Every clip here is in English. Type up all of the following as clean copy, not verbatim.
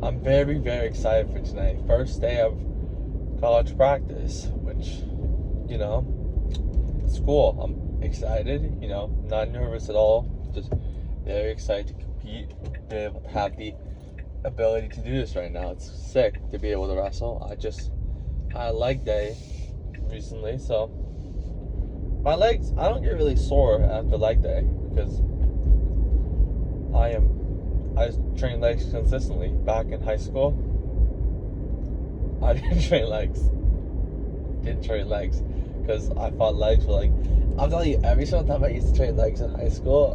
I'm very, very excited for tonight. First day of college practice, which, it's cool. I'm excited, not nervous at all. Just very excited to compete, be able to have the ability to do this right now. It's sick to be able to wrestle. I had a leg day recently, so my legs, I don't get really sore after leg day because I train legs consistently. Back in high school, I didn't train legs. Because I thought legs were like, I'm telling you, every single time I used to train legs in high school,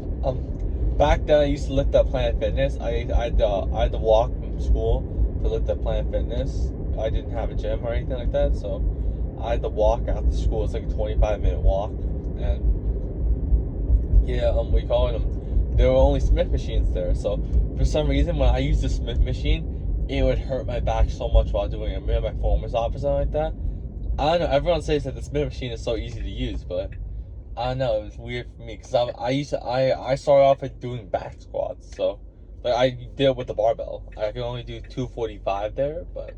back then I used to lift up Planet Fitness. I had to walk from school to lift up Planet Fitness. I didn't have a gym or anything like that, so I had to walk after school. It's like a 25-minute walk, and we call them. There were only Smith machines there, so for some reason when I used the Smith machine, it would hurt my back so much while doing it. Maybe my form was off or something like that. I don't know. Everyone says that the Smith machine is so easy to use, but I don't know. It was weird for me because I started off with doing back squats, so like I did it with the barbell. I could only do 245 there, but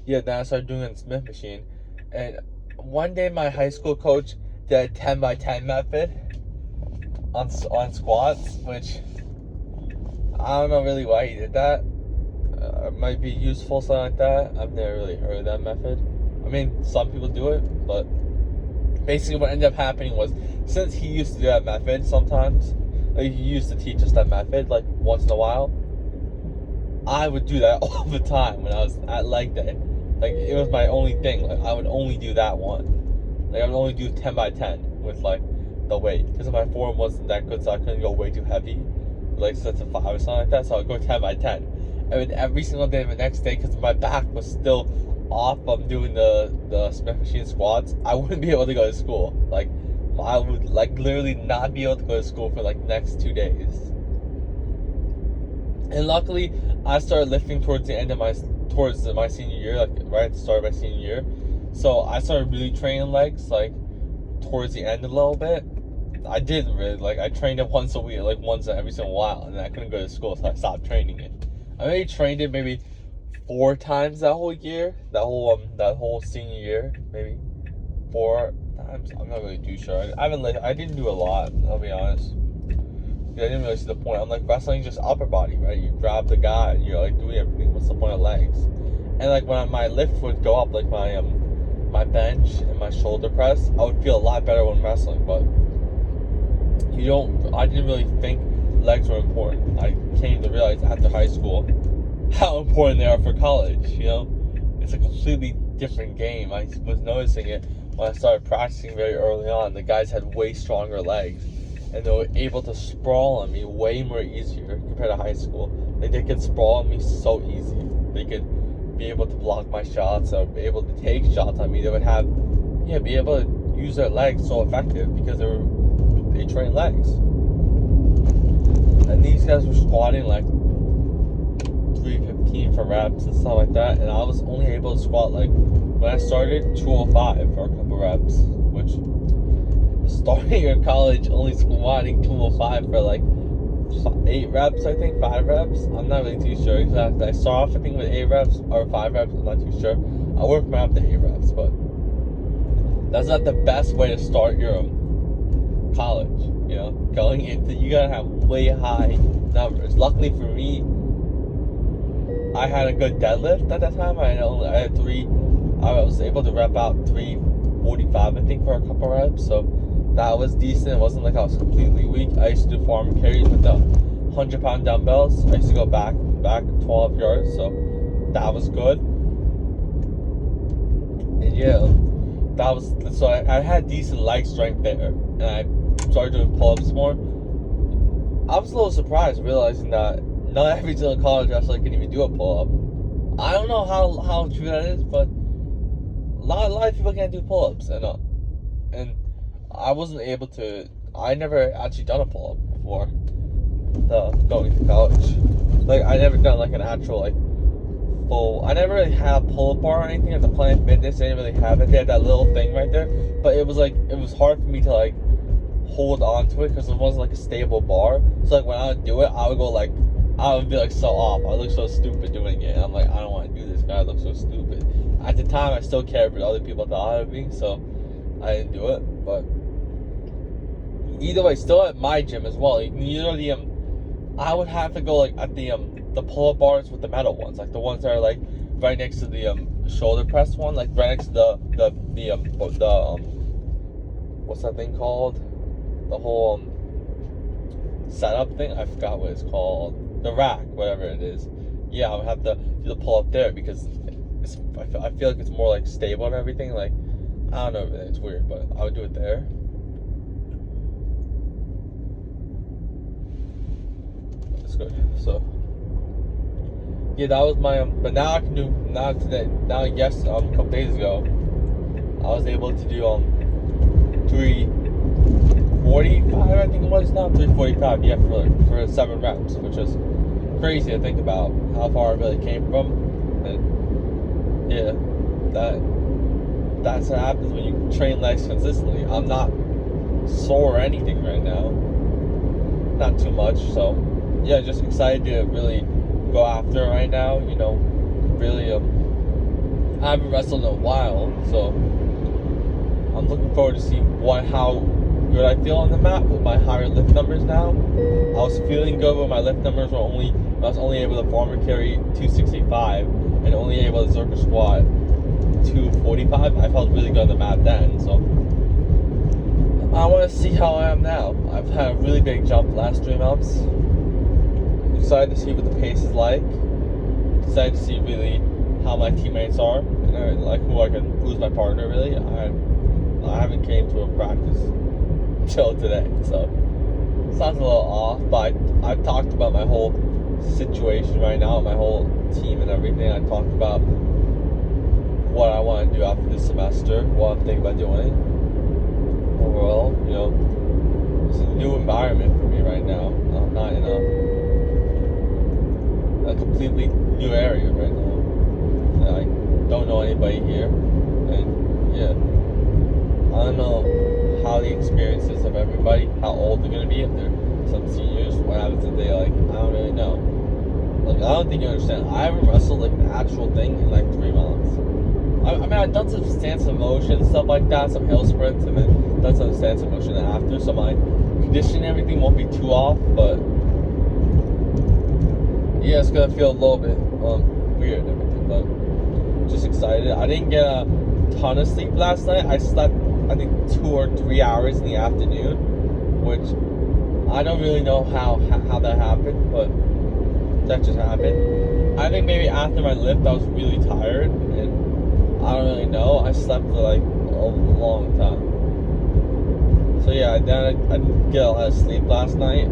then I started doing the Smith machine, and one day my high school coach did a 10x10 method on squats, which I don't know really why he did that. It might be useful, something like that. I've never really heard of that method. I mean, some people do it, but basically what ended up happening was, since he used to do that method sometimes, like he used to teach us that method like once in a while, I would do that all the time when I was at leg day. Like, it was my only thing. Like, I would only do that one. Like, I would only do 10x10 with like the weight, because my form wasn't that good, so I couldn't go way too heavy, like sets of 5 or something like that. So I'd go 10x10, and then every single day the next day, because my back was still off from doing the Smith machine squats, I wouldn't be able to go to school. Like, I would like literally not be able to go to school for like the next 2 days. And luckily, I started lifting towards my senior year, like right at the start of my senior year. So I started really training legs like towards the end a little bit. I didn't really, like, I trained it once a week, like once every single while, and then I couldn't go to school, so I stopped training it. I maybe trained it maybe 4 times that whole year, that whole senior year, maybe 4 times. I'm not really too sure. I didn't do a lot, I'll be honest. I didn't really see the point. I'm like, wrestling just upper body, right? You grab the guy and you're like doing everything. What's the point of legs? And like when my lift would go up, like my bench and my shoulder press, I would feel a lot better when wrestling, but I didn't really think legs were important. I came to realize after high school how important they are for college, It's a completely different game. I was noticing it when I started practicing very early on. The guys had way stronger legs, and they were able to sprawl on me way more easier compared to high school. Like, they could sprawl on me so easy. They could be able to block my shots or be able to take shots on me. They would be able to use their legs so effective because they train legs. And these guys were squatting like 315 for reps and stuff like that, and I was only able to squat, like, when I started, 205 for a couple reps, which, starting in college only squatting 205 for like 8 reps, I think 5 reps. I'm not really too sure exactly. I started off I think with 8 reps or 5 reps. I'm not too sure. I worked my up to 8 reps, but that's not the best way to start your college. Going into, you gotta have way high numbers. Luckily for me, I had a good deadlift at that time. I was able to rep out 345, I think, for a couple reps. So that was decent. It wasn't like I was completely weak. I used to do farm carries with the 100-pound dumbbells. I used to go back 12 yards, so that was good. And so I had decent leg strength there, and I started doing pull-ups more. I was a little surprised realizing that not every single college wrestler can even do a pull-up. I don't know how true that is, but a lot of people can't do pull-ups, and I wasn't able to. I never actually done a pull-up before going to college. Like, I never done like an actual like full. I never really had a pull-up bar or anything at the Planet Fitness. They didn't really have it. They had that little thing right there, but it was hard for me to like hold on to it because it wasn't like a stable bar. So like when I would do it, I would go like I would be like so off. I look so stupid doing it. And I'm like, I don't want to do this. I look so stupid. At the time, I still cared what other people thought of me, so I didn't do it. But either way, still at my gym as well. You know the I would have to go like at the pull-up bars with the metal ones, like the ones that are like right next to the shoulder press one, like right next to the what's that thing called? The whole setup thing. I forgot what it's called. The rack, whatever it is. Yeah, I would have to do the pull-up there because I feel like it's more like stable and everything. Like, I don't know, it's weird, but I would do it there. That's good. So yeah, that was my but now I can do today. Yes, a couple days ago, I was able to do 345. I think it was now 345. Yeah, for 7 reps, which is crazy to think about how far I really came from. And yeah, that's what happens when you train legs consistently. I'm not sore or anything right now, not too much. So yeah, just excited to really go after it right now. You know, really I haven't wrestled in a while, so I'm looking forward to see how good I feel on the mat with my higher lift numbers now. I was feeling good when my lift numbers were I was only able to farmer carry 265 and only able to Zerker squat 245. I felt really good on the mat then, so I want to see how I am now. I've had a really big jump the last 3 months. Excited to see what the pace is like. Excited to see really how my teammates are, and like who's my partner really. I haven't came to a practice until today, so sounds a little off, but I talked about my whole situation right now, my whole team and everything. I talked about what I want to do after this semester, what I'm thinking about doing. Overall, you know, it's a new environment for me right now. I'm not in a completely new area right now. And I don't know anybody here, and yeah, I don't know how the experiences of everybody, how old they're gonna be, if they're some seniors, what happens if they I don't really know. Like, I don't think you understand. I haven't wrestled like an actual thing in like 3 months. I mean, I've done some stance of motion, stuff like that, some hill sprints, and then done some stance of motion after, so my conditioning and everything won't be too off, but yeah, it's gonna feel a little bit weird and everything, but just excited. I didn't get a ton of sleep last night. I slept, I think, 2 or 3 hours in the afternoon, which I don't really know how that happened, but that just happened. I think maybe after my lift I was really tired, and I don't really know. I slept for like a long time. So yeah, I didn't get a lot of sleep last night.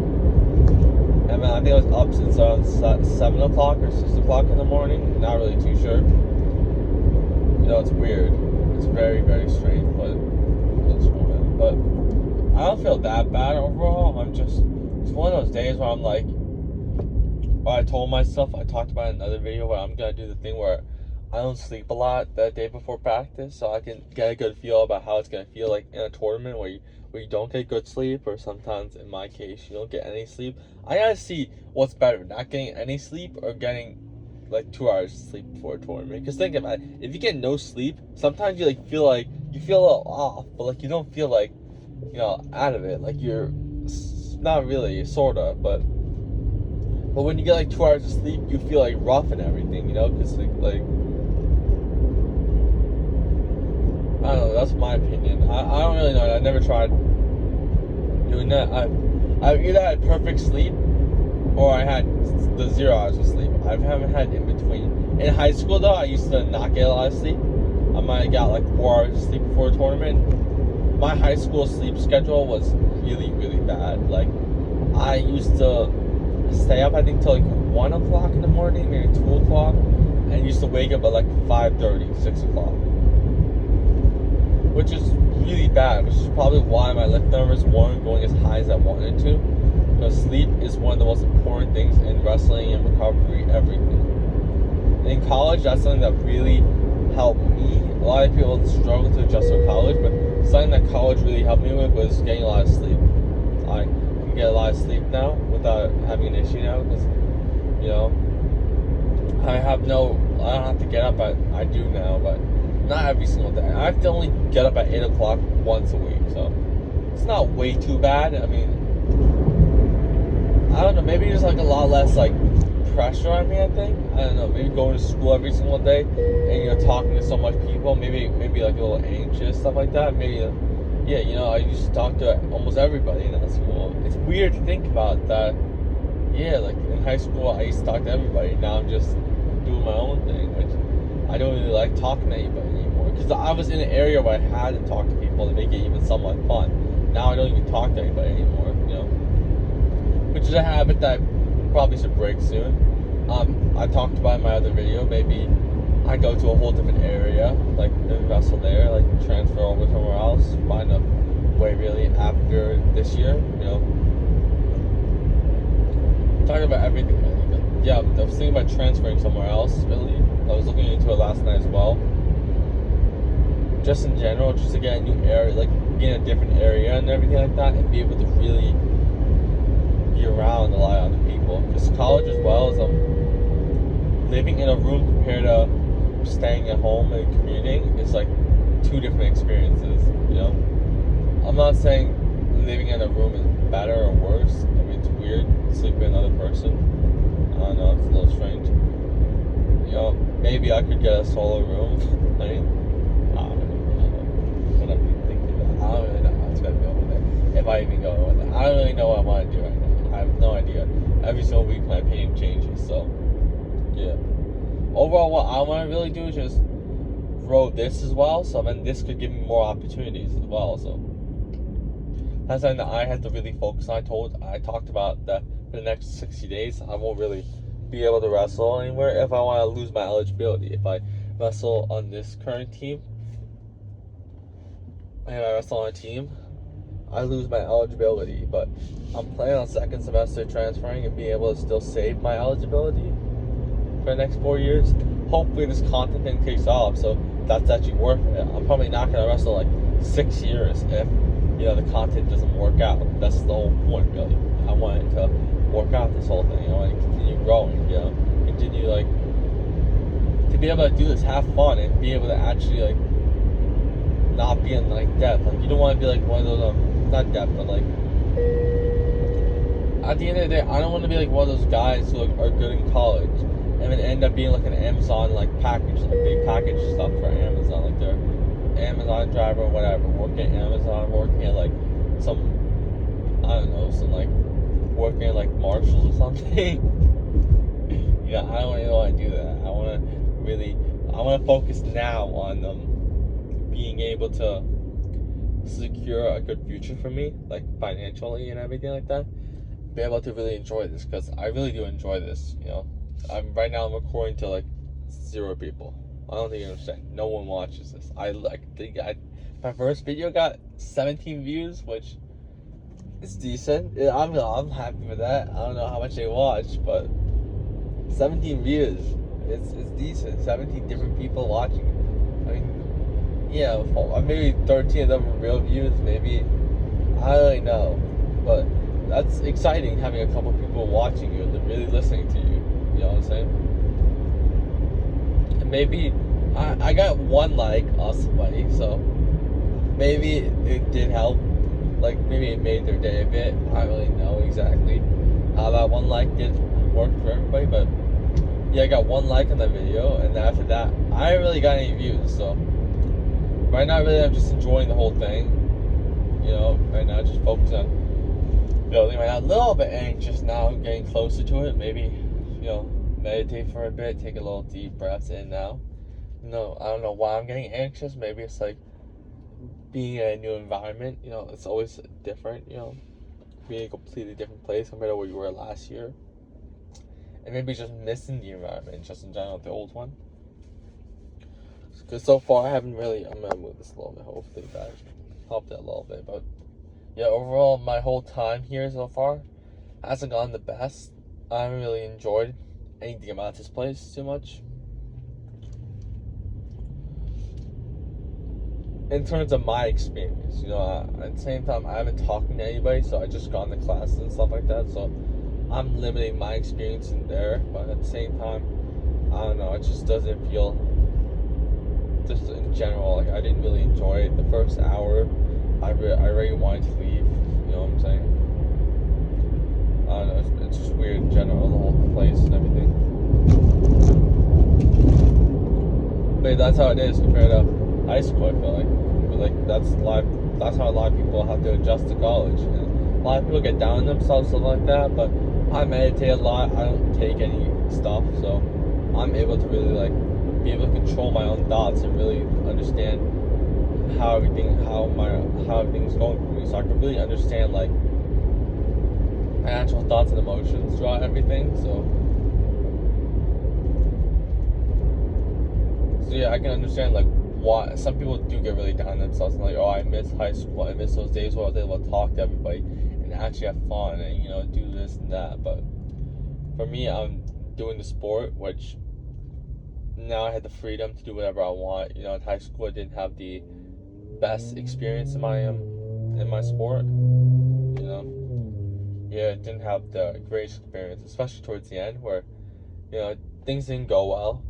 And I think I was up since around 7 o'clock or 6 o'clock in the morning. Not really too sure. You know, it's weird. It's very, very strange, but I don't feel that bad overall. It's one of those days where I'm like, I told myself, I talked about it in another video, where I'm going to do the thing where I don't sleep a lot the day before practice, so I can get a good feel about how it's going to feel like in a tournament where you don't get good sleep, or sometimes in my case you don't get any sleep. I gotta see what's better, not getting any sleep or getting like 2 hours of sleep before a tournament. Because think about it, if you get no sleep, sometimes you feel a little off, but like you don't feel like, you know, out of it. Like you're not really, sorta, but when you get like 2 hours of sleep, you feel like rough and everything, you know, because like I don't know, that's my opinion. I don't really know. I never tried doing that. I've either had perfect sleep or I had the 0 hours of sleep. I haven't had in between. In high school though, I used to not get a lot of sleep. I might have got like 4 hours of sleep before a tournament. My high school sleep schedule was really, really bad. Like, I used to stay up, I think, till like 1 o'clock in the morning, maybe 2 o'clock, and used to wake up at like 5:30, 6 o'clock. Which is really bad, which is probably why my lift numbers weren't going as high as I wanted to. Because sleep is one of the most important things in wrestling and recovery, everything. In college, that's something that really helped me. A lot of people struggle to adjust to college, but something that college really helped me with was getting a lot of sleep. I can get a lot of sleep now without having an issue now, because You know, I don't have to get up I do now, but not every single day. I have to only get up at 8 o'clock once a week, so it's not way too bad. I mean, I don't know, maybe there's like a lot less like pressure on me, I think. I don't know, maybe going to school every single day and you're talking to so much people, maybe like a little anxious, stuff like that. Maybe, yeah, you know, I used to talk to almost everybody in that school. It's weird to think about that. Yeah, like in high school, I used to talk to everybody. Now I'm just doing my own thing, which I don't really like talking to anybody anymore. Because I was in an area where I had to talk to people to make it even somewhat fun. Now I don't even talk to anybody anymore, you know. Which is a habit that I probably should break soon. I talked about in my other video, maybe I go to a whole different area, like wrestle there, like transfer over somewhere else, find a way really after this year, you know. Talking about everything, man. Yeah, I was thinking about transferring somewhere else, really. I was looking into it last night as well. Just in general, just to get a new area, like be in a different area and everything like that, and be able to really be around a lot of other people. Because college as well is living in a room compared to staying at home and commuting is like two different experiences, you know. I'm not saying living in a room is better or worse. I mean, it's weird sleeping with another person. I don't know, it's a little strange. You know, maybe I could get a solo room. I mean, I don't know what I'm thinking about. I don't really know how it's gonna go with it. If I even go with it, I don't really know what I want to do right now. I have no idea. Every single week, my opinion changes. So, yeah. Overall, what I want to really do is just grow this as well. So then this could give me more opportunities as well. So that's something that I have to really focus on. I talked about that for the next 60 days, I won't really be able to wrestle anywhere if I want to lose my eligibility. If I wrestle on this current team, and I wrestle on a team, I lose my eligibility. But I'm planning on second semester transferring and being able to still save my eligibility for the next 4 years. Hopefully this content thing takes off, so that's actually worth it. I'm probably not going to wrestle like 6 years if, you know, the content doesn't work out. That's the whole point, really. I want it to work out, this whole thing. I want to continue growing, you know, continue like to be able to do this, have fun, and be able to actually like not be in like debt. Like, you don't want to be like one of those not debt, but like at the end of the day, I don't want to be like one of those guys who like, are good in college and then end up being like an Amazon like package, like they package stuff for Amazon, like they're Amazon driver or whatever, working at Amazon, working at like some, I don't know, some like working at like Marshalls or something. Yeah, I don't really want to do that. I want to focus now on being able to secure a good future for me, like financially and everything like that. Be able to really enjoy this, because I really do enjoy this, you know. Right now I'm recording to like 0 people. I don't think you understand. No one watches this. My first video got 17 views, which is decent. I'm happy with that. I don't know how much they watched, but 17 views. It's decent. 17 different people watching. I mean, yeah, maybe 13 of them are real views. Maybe, I don't really know, but that's exciting having a couple people watching you and really listening to you. You know what I'm saying? And maybe I got 1 like off somebody, so maybe it did help. Like, maybe it made their day a bit. I don't really know exactly how that 1 like did work for everybody, but yeah, I got 1 like on the video, and after that, I haven't really got any views. So right now, really, I'm just enjoying the whole thing. You know, right now, just focusing on building. Right now, a little bit anxious now, getting closer to it. Maybe, you know, meditate for a bit, take a little deep breaths in now. No, I don't know why I'm getting anxious. Maybe it's like being in a new environment. You know, it's always different, you know, being in a completely different place compared to where you were last year. And maybe just missing the environment, just in general, the old one. Because so far I haven't really, I'm going to move this a little bit, hopefully that helped it a little bit. But yeah, overall, my whole time here so far hasn't gone the best. I haven't really enjoyed anything about this place too much. In terms of my experience, you know, at the same time, I haven't talked to anybody, so I just gone to classes and stuff like that, so I'm limiting my experience in there, but at the same time, I don't know, it just doesn't feel, just in general, like I didn't really enjoy it. The first hour, I already wanted to leave, you know what I'm saying? I don't know, it's just weird in general, the whole place and everything. But that's how it is compared to high school, I feel like. But like that's how a lot of people have to adjust to college. And a lot of people get down on themselves, stuff like that, but I meditate a lot, I don't take any stuff, so I'm able to really like be able to control my own thoughts and really understand how everything's going for me. So I can really understand like my actual thoughts and emotions throughout everything. So yeah, I can understand like why some people do get really down on themselves and like, oh, I miss high school, I miss those days where I was able to talk to everybody and actually have fun and, you know, do this and that. But for me, I'm doing the sport, which now I had the freedom to do whatever I want. You know, in high school I didn't have the best experience in my sport. You know, yeah, I didn't have the greatest experience, especially towards the end where, you know, things didn't go well.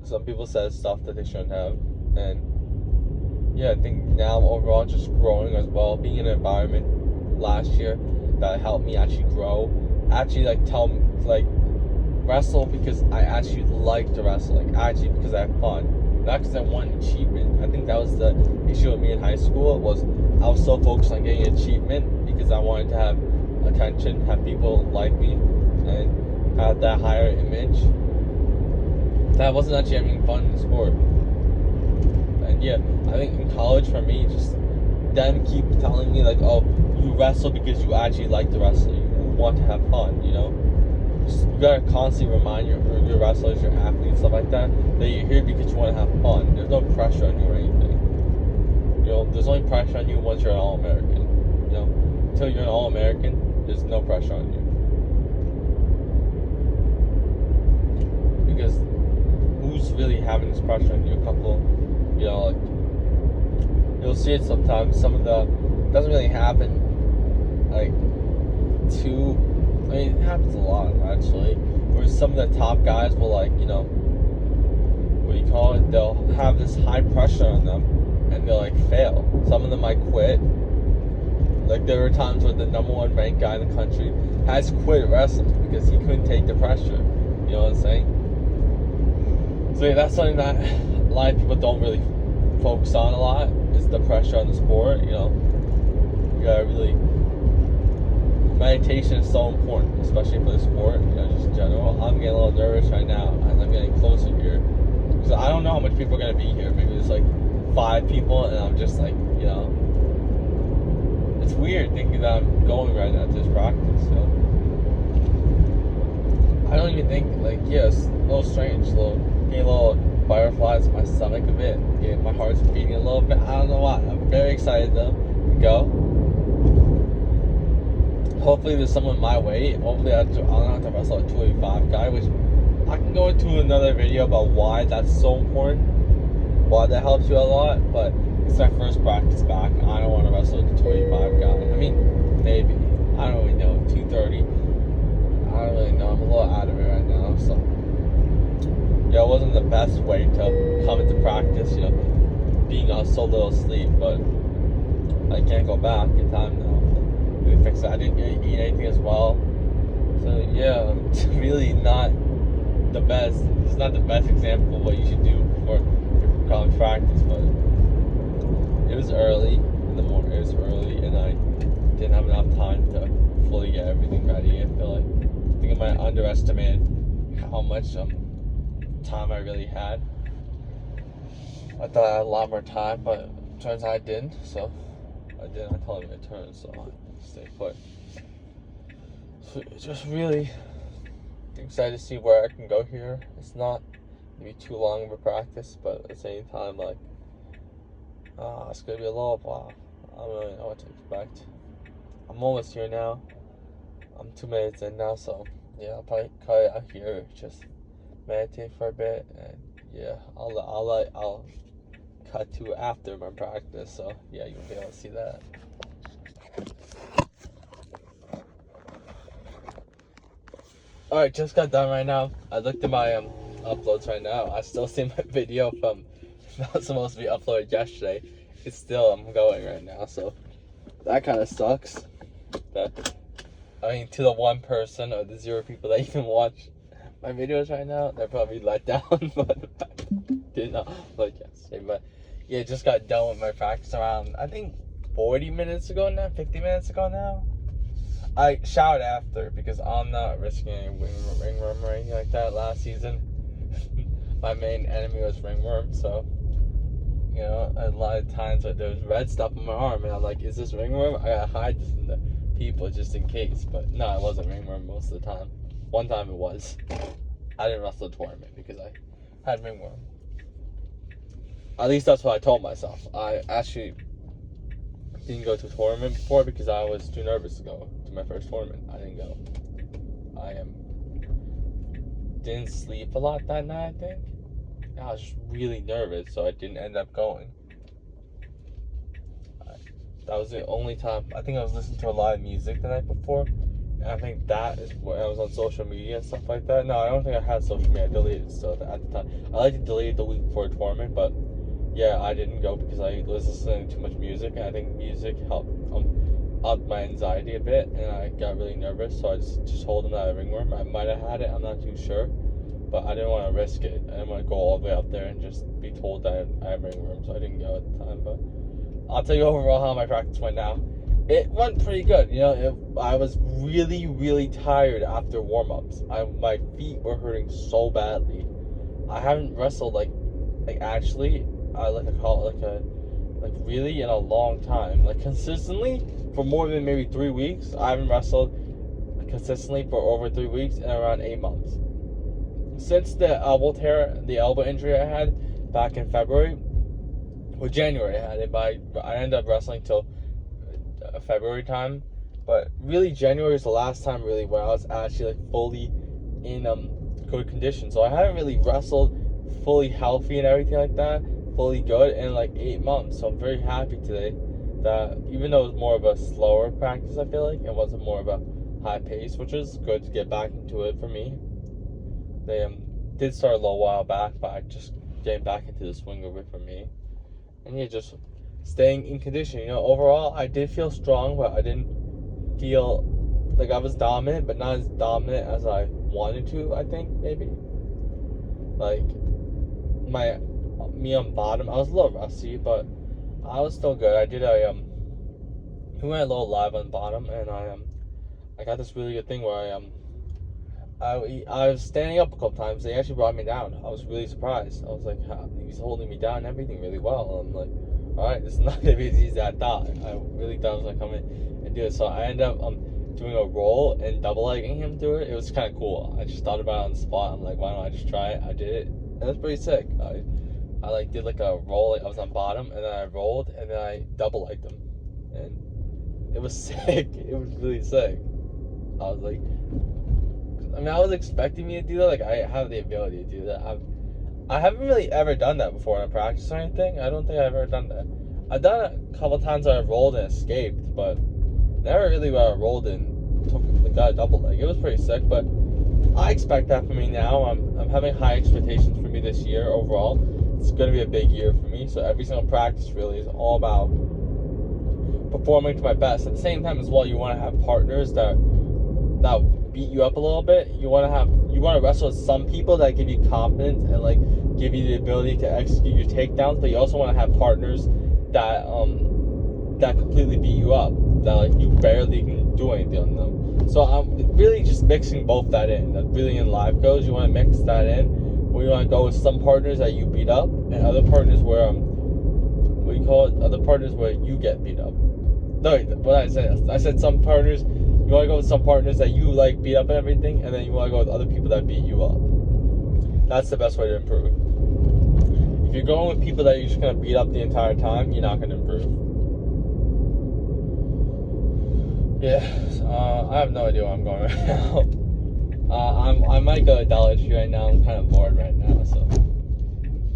Some people said stuff that they shouldn't have, and yeah, I think now overall just growing as well, being in an environment last year that helped me actually grow, actually like wrestle because I actually like to wrestle, like actually because I have fun, not because I want an achievement. I think that was the issue with me in high school. It was I was so focused on getting an achievement because I wanted to have attention, have people like me, and have that higher image. That wasn't actually having fun in the sport. And yeah, I think in college for me, just them keep telling me like, oh, you wrestle because you actually like to wrestle, you want to have fun, you know. You gotta constantly remind your wrestlers, your athletes, stuff like that you're here because you want to have fun. There's no pressure on you or anything. You know, there's only pressure on you once you're an All-American. You know, until you're an All-American, there's no pressure on you. Because who's really having this pressure on you? A couple, you know, like you'll see it sometimes. Some of the it doesn't really happen like too. I mean, it happens a lot actually. Where some of the top guys will like, you know, what do you call it? They'll have this high pressure on them, and they'll like fail. Some of them might quit. Like there were times where the number one ranked guy in the country has quit wrestling because he couldn't take the pressure. You know what I'm saying? So yeah, that's something that a lot of people don't really focus on a lot, is the pressure on the sport. You know, you gotta really, meditation is so important, especially for the sport, you know, just in general. I'm getting a little nervous right now as I'm getting closer here, because I don't know how much people are gonna be here. Maybe there's like 5 people, and I'm just like, you know, it's weird thinking that I'm going right now to this practice. So I don't even think, like, yes, a little strange, getting a little butterflies in my stomach a bit, getting my heart's beating a little bit. I don't know why. I'm very excited though to go. Hopefully there's someone my weight. Hopefully I don't have to wrestle a 285 guy, which I can go into another video about why that's so important, why that helps you a lot. But it's my first practice back. I don't want to wrestle a 285 guy. I mean, maybe. I don't really know. 230. I don't really know. I'm a little out of it right now, so yeah, it wasn't the best way to come into practice, you know, being on so little sleep, but I can't go back in time now. We fix it. I didn't really eat anything as well, so yeah, it's really not the best. It's not the best example of what you should do for your college practice, but it was early in the morning. It was early, and I didn't have enough time to fully get everything ready. I feel like I think I might underestimate how much time I really had. I thought I had a lot more time, but it turns out I didn't. So I didn't. I told him to turn, so I stay put. So just really excited to see where I can go here. It's not gonna be too long of a practice, but at the same time, like, it's gonna be a little while. I don't really know what to expect. I'm almost here now. I'm 2 minutes in now, so yeah, I'll probably cut it out here. Just meditate for a bit, and yeah, I'll cut to after my practice, so yeah, you'll be able to see that. Alright, just got done right now. I looked at my uploads right now. I still see my video from that was supposed to be uploaded yesterday. It's still going right now, so that kind of sucks. But, I mean, to the one person or the 0 people that even watch my videos right now, they're probably let down. But did not upload yesterday. But yeah, just got done with my practice around, I think, 40 minutes ago now, 50 minutes ago now. I showered after because I'm not risking any ringworm or anything like that. Last season, my main enemy was ringworm, so you know, a lot of times there was red stuff on my arm, and I'm like, "Is this ringworm?" I gotta hide this from the people just in case. But no, it wasn't ringworm most of the time. One time it was. I didn't wrestle a tournament because I had ringworm. At least that's what I told myself. I actually didn't go to a tournament before because I was too nervous to go to my first tournament. I didn't go. I didn't sleep a lot that night, I think. I was just really nervous, so I didn't end up going. That was the only time. I think I was listening to a lot of music the night before, and I think that is when I was on social media and stuff like that. No, I don't think I had social media. I deleted it still at the time. I like to delete it the week before a tournament, but yeah, I didn't go because I was listening to too much music, and I think music helped up my anxiety a bit, and I got really nervous, so I just holding that ringworm. I might have had it, I'm not too sure, but I didn't want to risk it. I didn't want to go all the way up there and just be told that I have ringworm, so I didn't go at the time. But I'll tell you overall how my practice went now. It went pretty good, you know. I was really, really tired after warm-ups. My feet were hurting so badly. I haven't wrestled like actually. Like really in a long time, like consistently for more than maybe 3 weeks. I haven't wrestled consistently for over 3 weeks in around 8 months. Since the elbow tear, the elbow injury I had back in February, or January I had it, but I ended up wrestling till February time. But really January is the last time really where I was actually like fully in good condition. So I haven't really wrestled fully healthy and everything like that, fully good in like 8 months. So I'm very happy today that even though it was more of a slower practice, I feel like it wasn't more of a high pace, which is good to get back into it for me. They did start a little while back, but I just getting back into the swing of it for me. And yeah, just staying in condition. You know, overall I did feel strong, but I didn't feel like I was dominant, but not as dominant as I wanted to, I think, maybe. Like me on bottom, I was a little rusty, but I was still good. I did we went a little live on bottom, and I got this really good thing where I was standing up a couple times. They actually brought me down. I was really surprised. I was like, he's holding me down and everything really well. I'm like, all right, this is not gonna be as easy as I thought. I really thought I was gonna come in and do it. So I ended up doing a roll and double legging him through it. It was kind of cool. I just thought about it on the spot. I'm like, why don't I just try it? I did it, and it was pretty sick. I like did like a roll. Like I was on bottom, and then I rolled, and then I double legged him, and it was sick. It was really sick. I was like, I mean, I was expecting me to do that. Like I have the ability to do that. I haven't really ever done that before in a practice or anything. I don't think I've ever done that. I've done it a couple times where I rolled and escaped, but never really where I rolled and took the guy double leg. It was pretty sick, but I expect that for me now. I'm having high expectations for me this year overall. It's going to be a big year for me, so every single practice really is all about performing to my best. At the same time as well, you want to have partners that beat you up a little bit. You want to wrestle with some people that give you confidence and like give you the ability to execute your takedowns, but you also want to have partners that completely beat you up, that like you barely can do anything on them. So I'm really just mixing both that in. That really in live goes, you want to mix that in. Where you want to go with some partners that you beat up, and other partners where other partners where you get beat up. No, what I said some partners. You want to go with some partners that you like beat up and everything, and then you want to go with other people that beat you up. That's the best way to improve. If you're going with people that you're just gonna beat up the entire time, you're not gonna improve. Yeah, I have no idea where I'm going right now. I might go to Dollar Tree right now. I'm kind of bored right now, so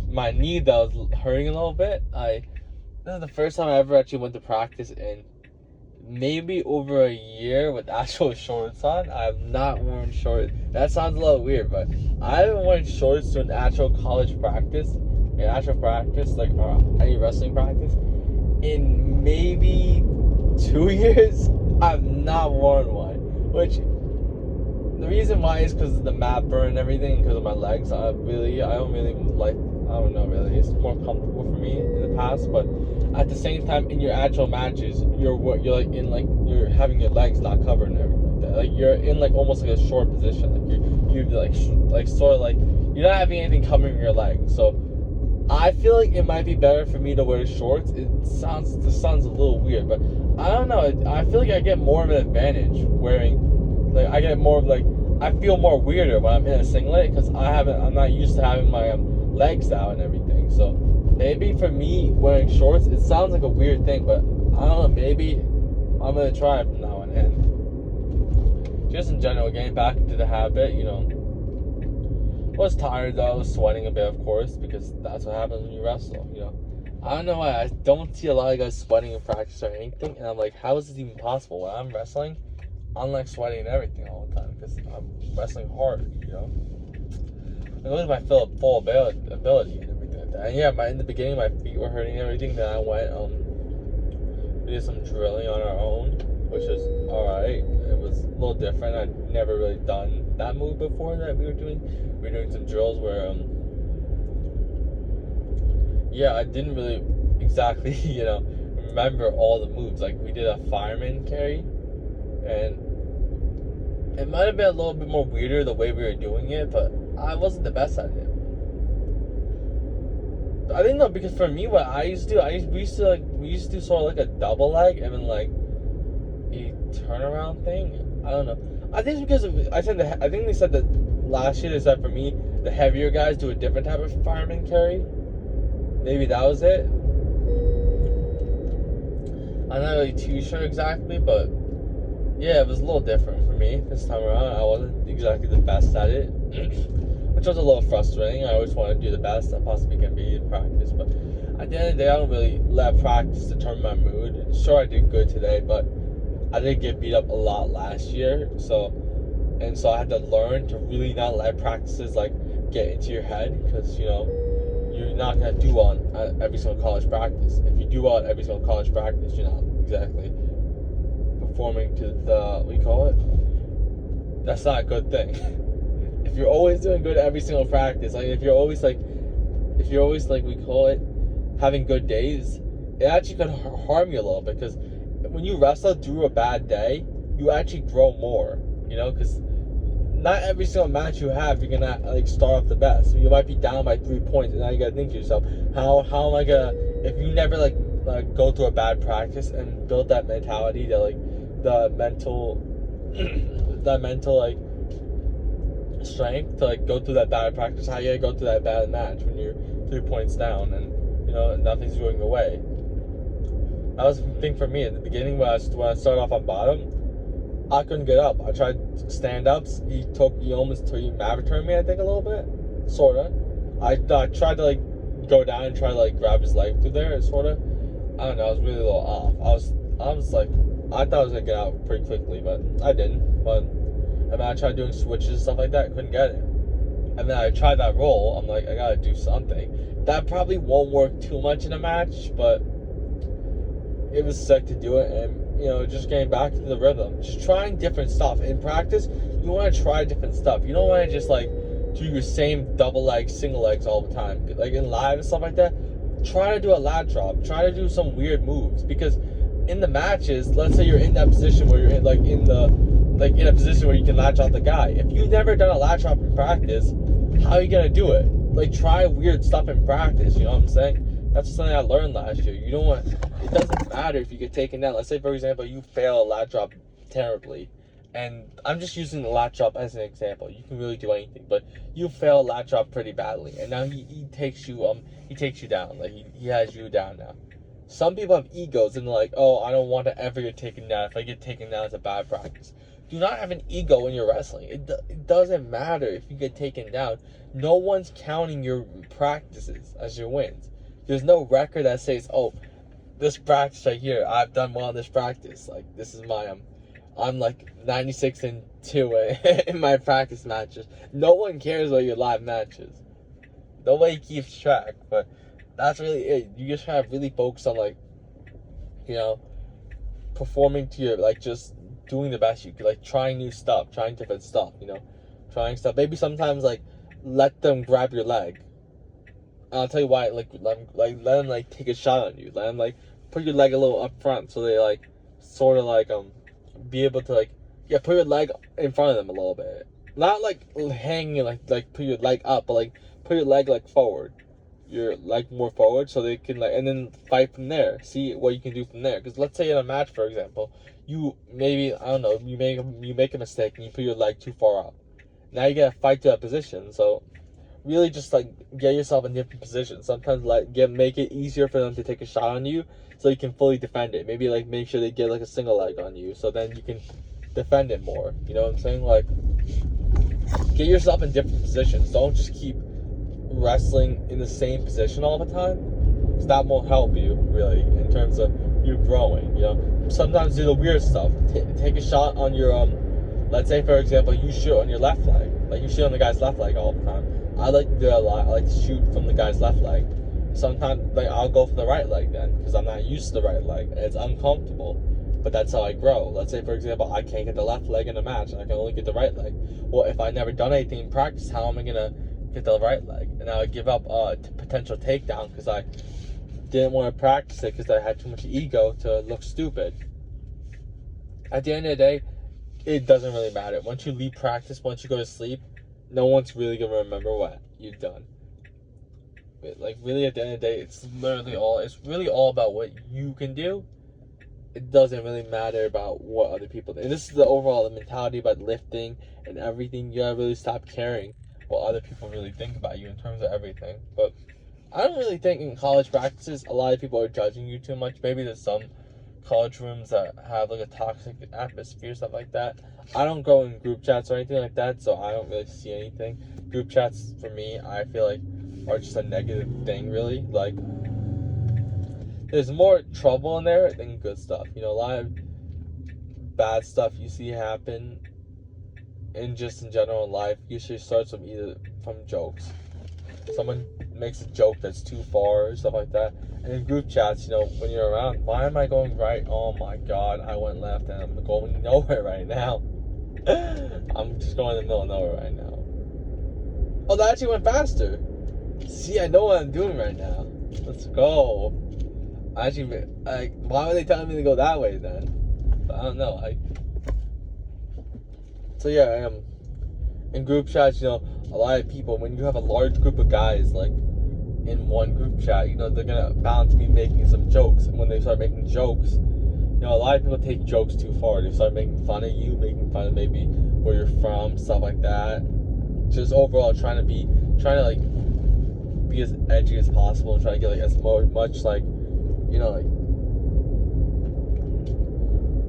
my knee though is hurting a little bit. This is the first time I ever actually went to practice in maybe over a year with actual shorts on. I have not worn shorts. That sounds a little weird, but I haven't worn shorts to an actual college practice, like any wrestling practice, in maybe 2 years. I've not worn one, which the reason why is because of the mat burn and everything, because of my legs. I don't really like, I don't know really. It's more comfortable for me in the past, but at the same time, in your actual matches, you're you're having your legs not covered and everything like that. Like you're in like almost like a short position. Like you're like sort of like you're not having anything covering your legs. So I feel like it might be better for me to wear shorts. This sounds a little weird, but I don't know. I feel like I get more of an advantage wearing. Like I get more of like I feel more weirder when I'm in a singlet because I'm not used to having my legs out and everything. So maybe for me wearing shorts, it sounds like a weird thing, but I don't know. Maybe I'm gonna try it from now on. And just in general, getting back into the habit, was tired though. I was sweating a bit, of course, because that's what happens when you wrestle. I don't know why I don't see a lot of guys sweating in practice or anything, and I'm like, how is this even possible? When I'm wrestling, I'm like sweating and everything all the time because I'm wrestling hard, I go to my full ability and everything like that. And yeah, in the beginning my feet were hurting and everything. Then I went we did some drilling on our own, which was alright. It was a little different. I'd never really done that move before that we were doing. We were doing some drills where I didn't really exactly remember all the moves. Like we did a fireman carry, and it might have been a little bit more weirder the way we were doing it, but I wasn't the best at it. I think though, because for me, what I used to do, we used to do sort of like a double leg and then like a turnaround thing. I don't know. I think it's because I think they said that last year. They said for me, the heavier guys do a different type of fireman carry. Maybe that was it. I'm not really too sure exactly, but yeah, it was a little different for me this time around. I wasn't exactly the best at it, which was a little frustrating. I always want to do the best I possibly can be in practice, but at the end of the day, I don't really let practice determine my mood. Sure, I did good today, but I did get beat up a lot last year, so I had to learn to really not let practices like get into your head, because you're not gonna do well at every single college practice. If you do well at every single college practice, you're not exactly performing to that's not a good thing. If you're always doing good every single practice, like if you're always having good days, it actually could harm you a little, because when you wrestle through a bad day, you actually grow more, because not every single match you have, you're gonna like start off the best. So you might be down by 3 points, and now you gotta think to yourself, how am I gonna, if you never like go through a bad practice and build that mentality, that like the mental like strength to like go through that bad practice, how you gotta go through that bad match when you're 3 points down and nothing's going away. That was the thing for me at the beginning when I started off on bottom. I couldn't get up. I tried stand-ups. He Maverick turned me, I think, a little bit. Sorta. I tried to like go down and try to like grab his leg through there, sorta. I don't know, I was really a little off. I was like, I thought I was gonna get out pretty quickly, but I didn't. But and then I tried doing switches and stuff like that, couldn't get it. And then I tried that roll. I'm like, I gotta do something. That probably won't work too much in a match, but it was sick to do it, and just getting back to the rhythm, just trying different stuff in practice. You want to try different stuff. You don't want to just like do your same double legs, single legs all the time. Like in live and stuff like that, try to do a lat drop. Try to do some weird moves, because in the matches, let's say you're in that position where you're in a position where you can latch on the guy. If you've never done a lat drop in practice, how are you gonna do it? Like, try weird stuff in practice. You know what I'm saying? That's something I learned last year. It doesn't matter if you get taken down. Let's say, for example, you fail a lat drop terribly. And I'm just using the lat drop as an example. You can really do anything, but you fail a lat drop pretty badly, and now he takes you down. Like he has you down now. Some people have egos and they're like, oh, I don't want to ever get taken down. If I get taken down, it's a bad practice. Do not have an ego when you're wrestling. It doesn't matter if you get taken down. No one's counting your practices as your wins. There's no record that says, oh, this practice right here, I've done well in this practice. Like, this is my, I'm like 96-2 in my practice matches. No one cares about your live matches. Nobody keeps track, but that's really it. You just have really focus on, like, you know, performing to your, like, just doing the best you can, like, trying new stuff, trying different stuff, you know, trying stuff. Maybe sometimes, like, let them grab your leg. And I'll tell you why, like, let them, like, take a shot on you. Let them, like, put your leg a little up front so they, like, sort of, like, be able to, like, yeah, put your leg in front of them a little bit. Not, like, hanging, like, put your leg up, but, like, put your leg, like, forward. Your leg more forward so they can, like, and then fight from there. See what you can do from there. Because let's say in a match, for example, you maybe, I don't know, you make a mistake and you put your leg too far up. Now you gotta fight to that position. So really just, like, get yourself in different positions. Sometimes, like, make it easier for them to take a shot on you so you can fully defend it. Maybe, like, make sure they get, like, a single leg on you so then you can defend it more. You know what I'm saying? Like, get yourself in different positions. Don't just keep wrestling in the same position all the time, because that won't help you really in terms of you growing. You know, sometimes do the weird stuff. Take a shot on your let's say, for example, you shoot on your left leg, like you shoot on the guy's left leg all the time. I like to do that a lot. I like to shoot from the guy's left leg. Sometimes, like, I'll go for the right leg then, because I'm not used to the right leg and it's uncomfortable, but that's how I grow. Let's say, for example, I can't get the left leg in a match and I can only get the right leg. Well, if I've never done anything in practice, how am I gonna get the right leg? And I would give up a potential takedown because I didn't want to practice it because I had too much ego to look stupid. At the end of the day, it doesn't really matter. Once you leave practice, once you go to sleep, no one's really gonna remember what you've done. But, like, really, at the end of the day, it's really all about what you can do. It doesn't really matter about what other people do. And this is the overall mentality about lifting and everything. You gotta really stop caring what other people really think about you in terms of everything. But I don't really think in college practices a lot of people are judging you too much. Maybe there's some college rooms that have, like, a toxic atmosphere, stuff like that. I don't go in group chats or anything like that, so I don't really see anything. Group chats, for me, I feel like are just a negative thing, really. Like, there's more trouble in there than good stuff. You know, a lot of bad stuff you see happen in general in life usually starts from jokes. Someone makes a joke that's too far or stuff like that. And in group chats, you know, when you're around, why am I going right? Oh my god, I went left and I'm going nowhere right now. I'm just going in the middle of nowhere right now. Oh, that actually went faster. See, I know what I'm doing right now. Let's go. Actually, like, why were they telling me to go that way then? I don't know. So yeah, in group chats, you know, a lot of people, when you have a large group of guys, like, in one group chat, you know, they're gonna bound to be making some jokes. And when they start making jokes, you know, a lot of people take jokes too far. They start making fun of you, making fun of maybe where you're from, stuff like that. Just overall trying to like be as edgy as possible and try to get, like, as much, like, you know, like,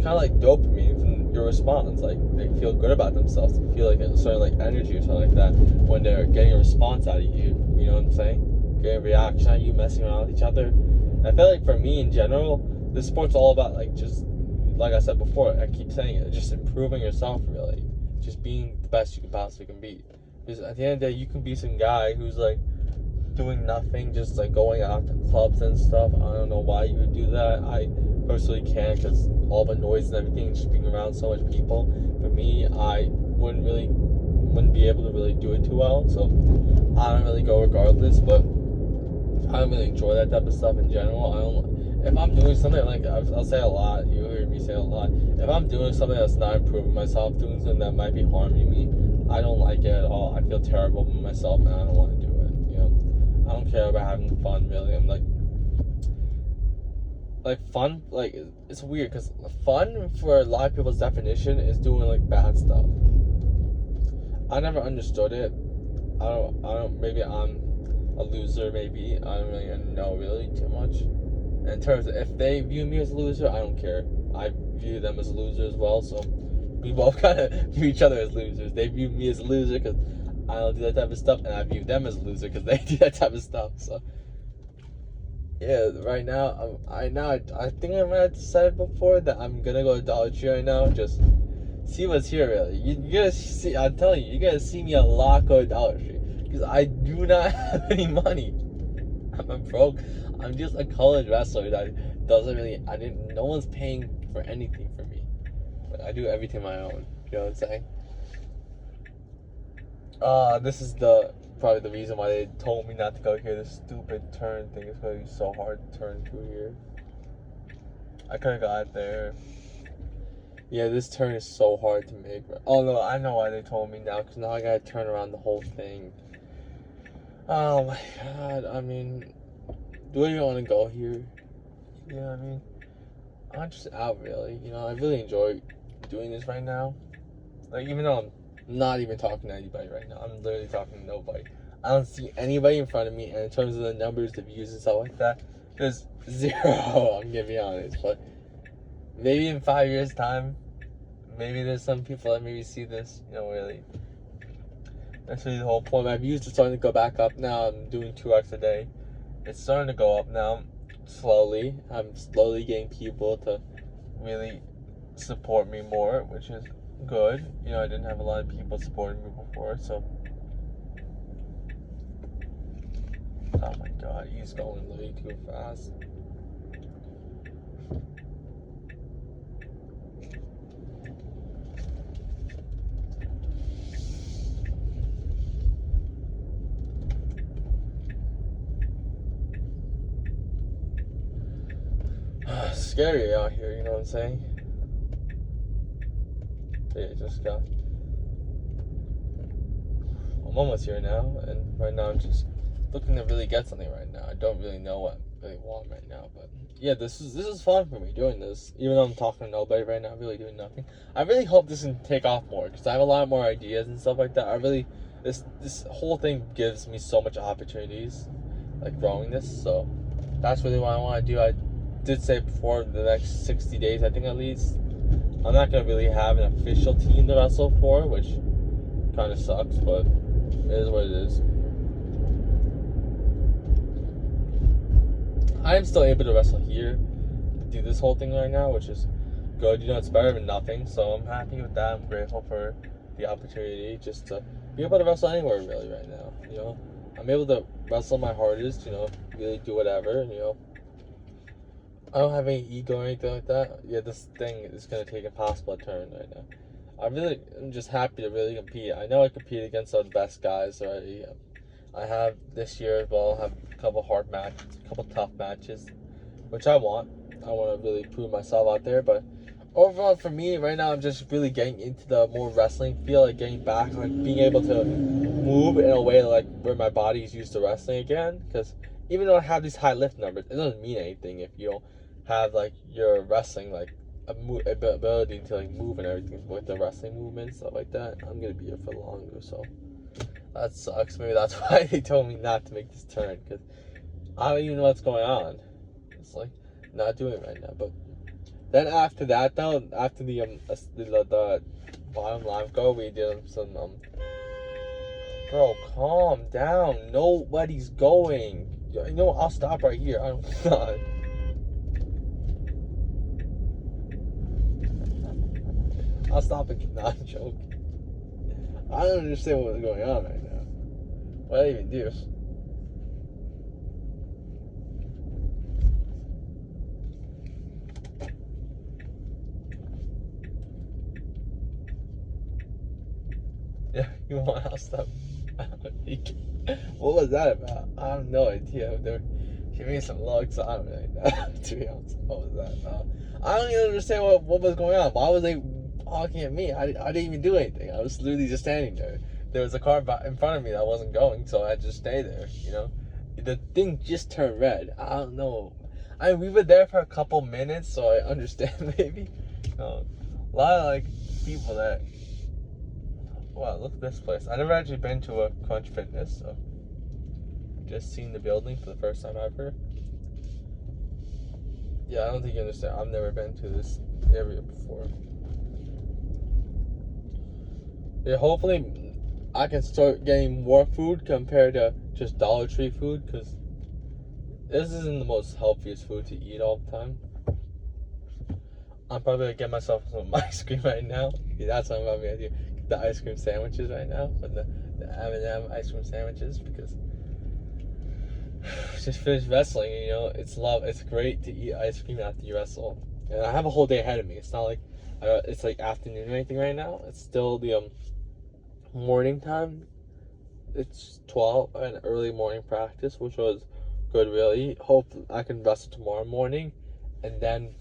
kind of like dopamine from your response. Like, they feel good about themselves. They feel like a certain, like, energy or something like that when they're getting a response out of you. You know what I'm saying? Getting a reaction out of you, messing around with each other. And I feel like for me in general, this sport's all about, like, just like I said before, I keep saying it, just improving yourself, really. Just being the best you can possibly can be. Because at the end of the day, you can be some guy who's, like, doing nothing, just, like, going out to clubs and stuff. I don't know why you would do that. I personally can't, because all the noise and everything, just being around so much people, for me, I wouldn't be able to really do it too well. So I don't really go regardless, but I don't really enjoy that type of stuff in general. If I'm doing something, like, I'll say a lot, you hear me say a lot, if I'm doing something that's not improving myself, doing something that might be harming me, I don't like it at all. I feel terrible with myself and I don't want to do it, you know. I don't care about having fun, really. I'm like fun, like, it's weird, because fun, for a lot of people's definition, is doing, like, bad stuff. I never understood it. I don't, maybe I'm a loser, maybe. I don't really know really too much. In terms of, if they view me as a loser, I don't care. I view them as a loser as well, so we both kind of view each other as losers. They view me as a loser because I don't do that type of stuff, and I view them as a loser because they do that type of stuff, so Yeah, right now, I think I might have decided before that I'm gonna go to Dollar Tree right now. Just see what's here, really. You gotta see. I'm telling you, you gotta see me a lot go to Dollar Tree because I do not have any money. I'm a broke. I'm just a college wrestler that doesn't really. I didn't. No one's paying for anything for me. Like, I do everything my own. You know what I'm saying? This is probably the reason why they told me not to go here. This stupid turn thing is gonna be so hard to turn through here. I could have got there. Yeah, this turn is so hard to make. Oh no, I know why they told me now. Cause now I gotta turn around the whole thing. Oh my god. I mean, do I even want to go here? Yeah, I mean, I'm just out really. You know, I really enjoy doing this right now. Like, even though I'm not even talking to anybody right now, I'm literally talking to nobody. I don't see anybody in front of me, and in terms of the numbers, the views, and stuff like that, there's zero. I'm gonna be honest, but maybe in 5 years' time, maybe there's some people that maybe see this. You know, really. That's really the whole point. My views are starting to go back up now. I'm doing 2x a day. It's starting to go up now, slowly. I'm slowly getting people to really support me more, which is good. You know, I didn't have a lot of people supporting me before, so. Oh my god, he's going way too fast. Scary out here, you know what I'm saying? Yeah, I'm almost here now, and right now I'm just looking to really get something right now. I don't really know what I really want right now, but yeah, this is fun for me doing this. Even though I'm talking to nobody right now, really doing nothing. I really hope this can take off more because I have a lot more ideas and stuff like that. This whole thing gives me so much opportunities, like growing this. So that's really what I want to do. I did say before the next 60 days, I think at least. I'm not gonna really have an official team to wrestle for, which kind of sucks, but it is what it is. I am still able to wrestle here, do this whole thing right now, which is good. You know, it's better than nothing, so I'm happy with that. I'm grateful for the opportunity just to be able to wrestle anywhere really right now. You know, I'm able to wrestle my hardest. You know, really do whatever. You know, I don't have any ego or anything like that. Yeah, this thing is gonna take a possible turn right now. I'm just happy to really compete. I know I compete against some of the best guys already. I have this year as well. Have a couple hard matches, a couple tough matches, which I want. I want to really prove myself out there. But overall, for me right now, I'm just really getting into the more wrestling feel, like getting back, like being able to move in a way like where my body is used to wrestling again. Because even though I have these high lift numbers, it doesn't mean anything if you don't have like your wrestling like ability to like move and everything with the wrestling movements, stuff like that. I'm gonna be here for longer, so that sucks. Maybe that's why they told me not to make this turn, because I don't even know what's going on. It's like not doing it right now. But then after that, though, after the bottom line go, we did some Bro, calm down. Nobody's going. You know, I'll stop right here. I don't know. I'll stop again. No, I'm joking. I don't understand what's going on right now. What did I even do? Yeah, you want I'll stop. What was that about? I have no idea. They were giving me some looks. I don't really know. To be honest, what was that? I don't even understand what was going on. Why was they honking at me? I didn't even do anything. I was literally just standing there. There was a car in front of me that wasn't going, so I had to just stay there. You know, the thing just turned red. I don't know. We were there for a couple minutes, so I understand maybe. A lot of like people that. Wow, look at this place. I never actually been to a Crunch Fitness, so just seen the building for the first time ever. Yeah, I don't think you understand. I've never been to this area before. Yeah, hopefully I can start getting more food compared to just Dollar Tree food, because this isn't the most healthiest food to eat all the time. I'm probably gonna get myself some ice cream right now. Yeah, that's what I'm probably gonna do. Get the ice cream sandwiches right now, with the M&M ice cream sandwiches, because just finished wrestling. You know, it's great to eat ice cream after you wrestle. And I have a whole day ahead of me. It's not like it's like afternoon or anything right now. It's still the morning time. It's 12 an early morning practice, which was good. Really, hope I can wrestle tomorrow morning, and then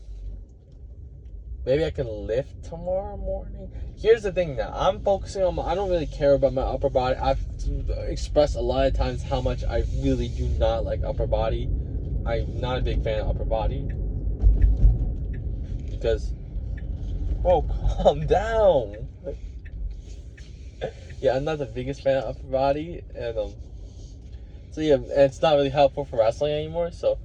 maybe I can lift tomorrow morning. Here's the thing now. I'm focusing on I don't really care about my upper body. I've expressed a lot of times how much I really do not like upper body. I'm not a big fan of upper body. Because, whoa, calm down. Yeah, I'm not the biggest fan of upper body. And, so yeah, and it's not really helpful for wrestling anymore. So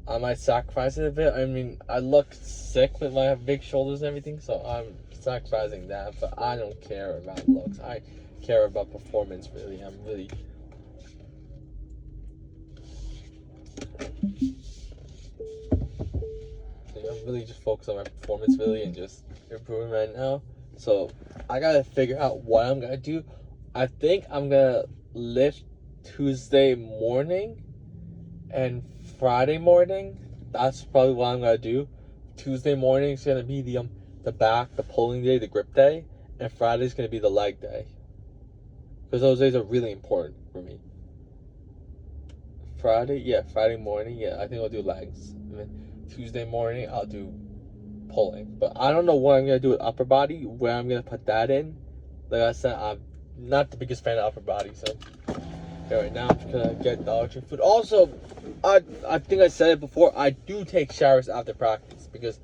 I might sacrifice it a bit. I mean, I look sick with my big shoulders and everything, so I'm sacrificing that. But I don't care about looks. I care about performance. Really, I'm really just focused on my performance, really, and just improving right now. So I gotta figure out what I'm gonna do. I think I'm gonna lift Tuesday morning and Friday morning. That's probably what I'm gonna do. Tuesday morning is gonna be the pulling day, the grip day, and Friday's gonna be the leg day. Because those days are really important for me. Friday morning, I think I'll do legs. And then Tuesday morning I'll do pulling. But I don't know what I'm gonna do with upper body, where I'm gonna put that in. Like I said, I'm not the biggest fan of upper body, so right now I'm just gonna get Dollar Tree food. Also, I think I said it before, I do take showers after practice because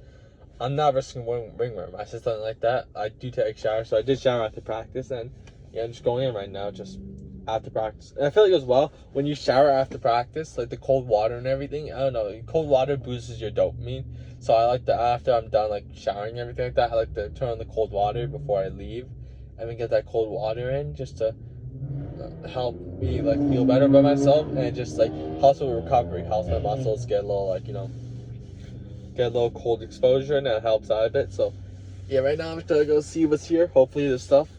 I'm not risking ring worm. My sister doesn't like that. I do take showers, so I did shower after practice, and I'm just going in right now, just after practice. And I feel like as well, when you shower after practice, like the cold water and everything, I don't know, cold water boosts your dopamine. So I like to, after I'm done like showering and everything like that, I like to turn on the cold water before I leave, and then get that cold water in just to help me like feel better about myself, and it just like helps with recovery, helps my muscles get a little get a little cold exposure, and that helps out a bit. So yeah, right now I'm just gonna go see what's here. Hopefully this stuff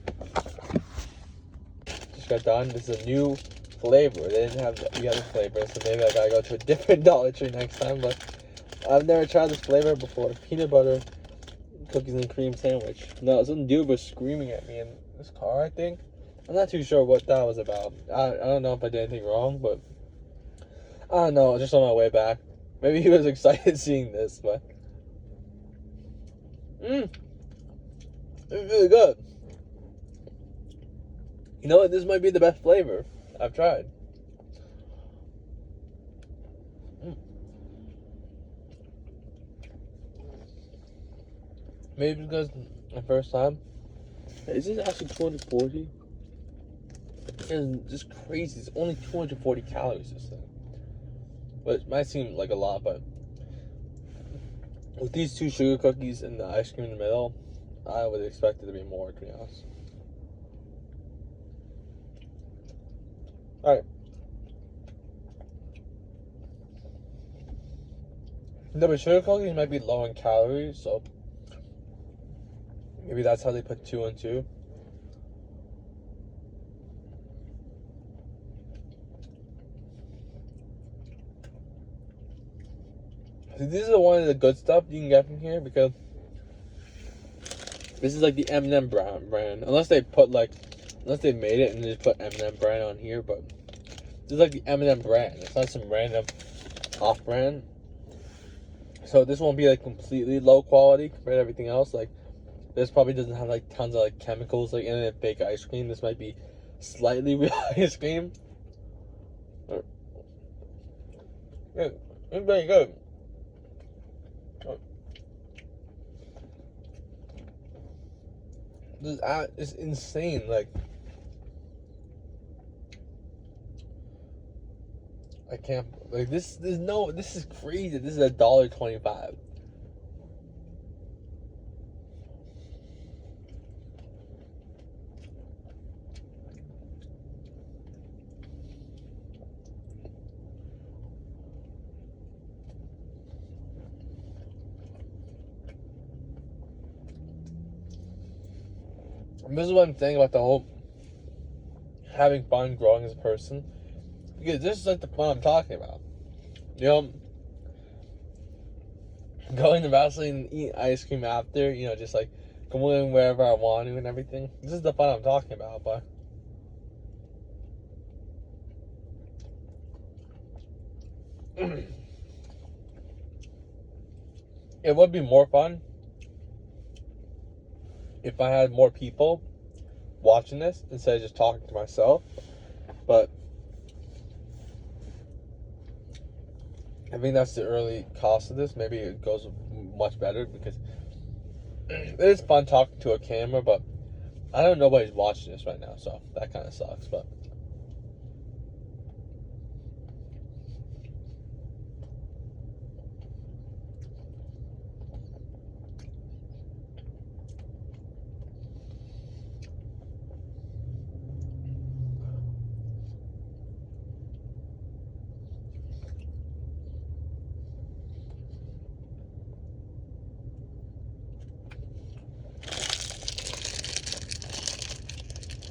just got done. This is a new flavor. They didn't have the other flavor, so maybe I gotta go to a different Dollar Tree next time. But I've never tried this flavor before. Peanut butter cookies and cream sandwich. No, some dude was screaming at me in this car, I think. I'm not too sure what that was about. I don't know if I did anything wrong, but I don't know, just on my way back. Maybe he was excited seeing this, but it's really good. You know what? This might be the best flavor I've tried. Maybe because my first time. Is this actually 240? It's just crazy. It's only 240 calories, this thing. But it might seem like a lot, but with these two sugar cookies and the ice cream in the middle, I would expect it to be more, to be honest. Alright. No, but sugar cookies might be low in calories, so maybe that's how they put 2 and 2. See, this is one of the good stuff you can get from here, because this is like the M&M brand. Unless they made it and they just put M&M brand on here, but this is like the M&M brand. It's not some random off-brand. So this won't be like completely low quality compared to everything else. Like this probably doesn't have like tons of like chemicals like in it, fake ice cream. This might be slightly real ice cream. Yeah, it's very good. This is insane. Like I can't like this. This is crazy. This is $1.25. And this is what I'm saying about the whole having fun growing as a person. Because this is like the fun I'm talking about. You know, going to wrestling and eat ice cream after, you know, just like going wherever I want to and everything. This is the fun I'm talking about, but it would be more fun if I had more people watching this instead of just talking to myself. But I think that's the early cost of this. Maybe it goes much better because it is fun talking to a camera, but I don't know nobody's watching this right now, so that kind of sucks. But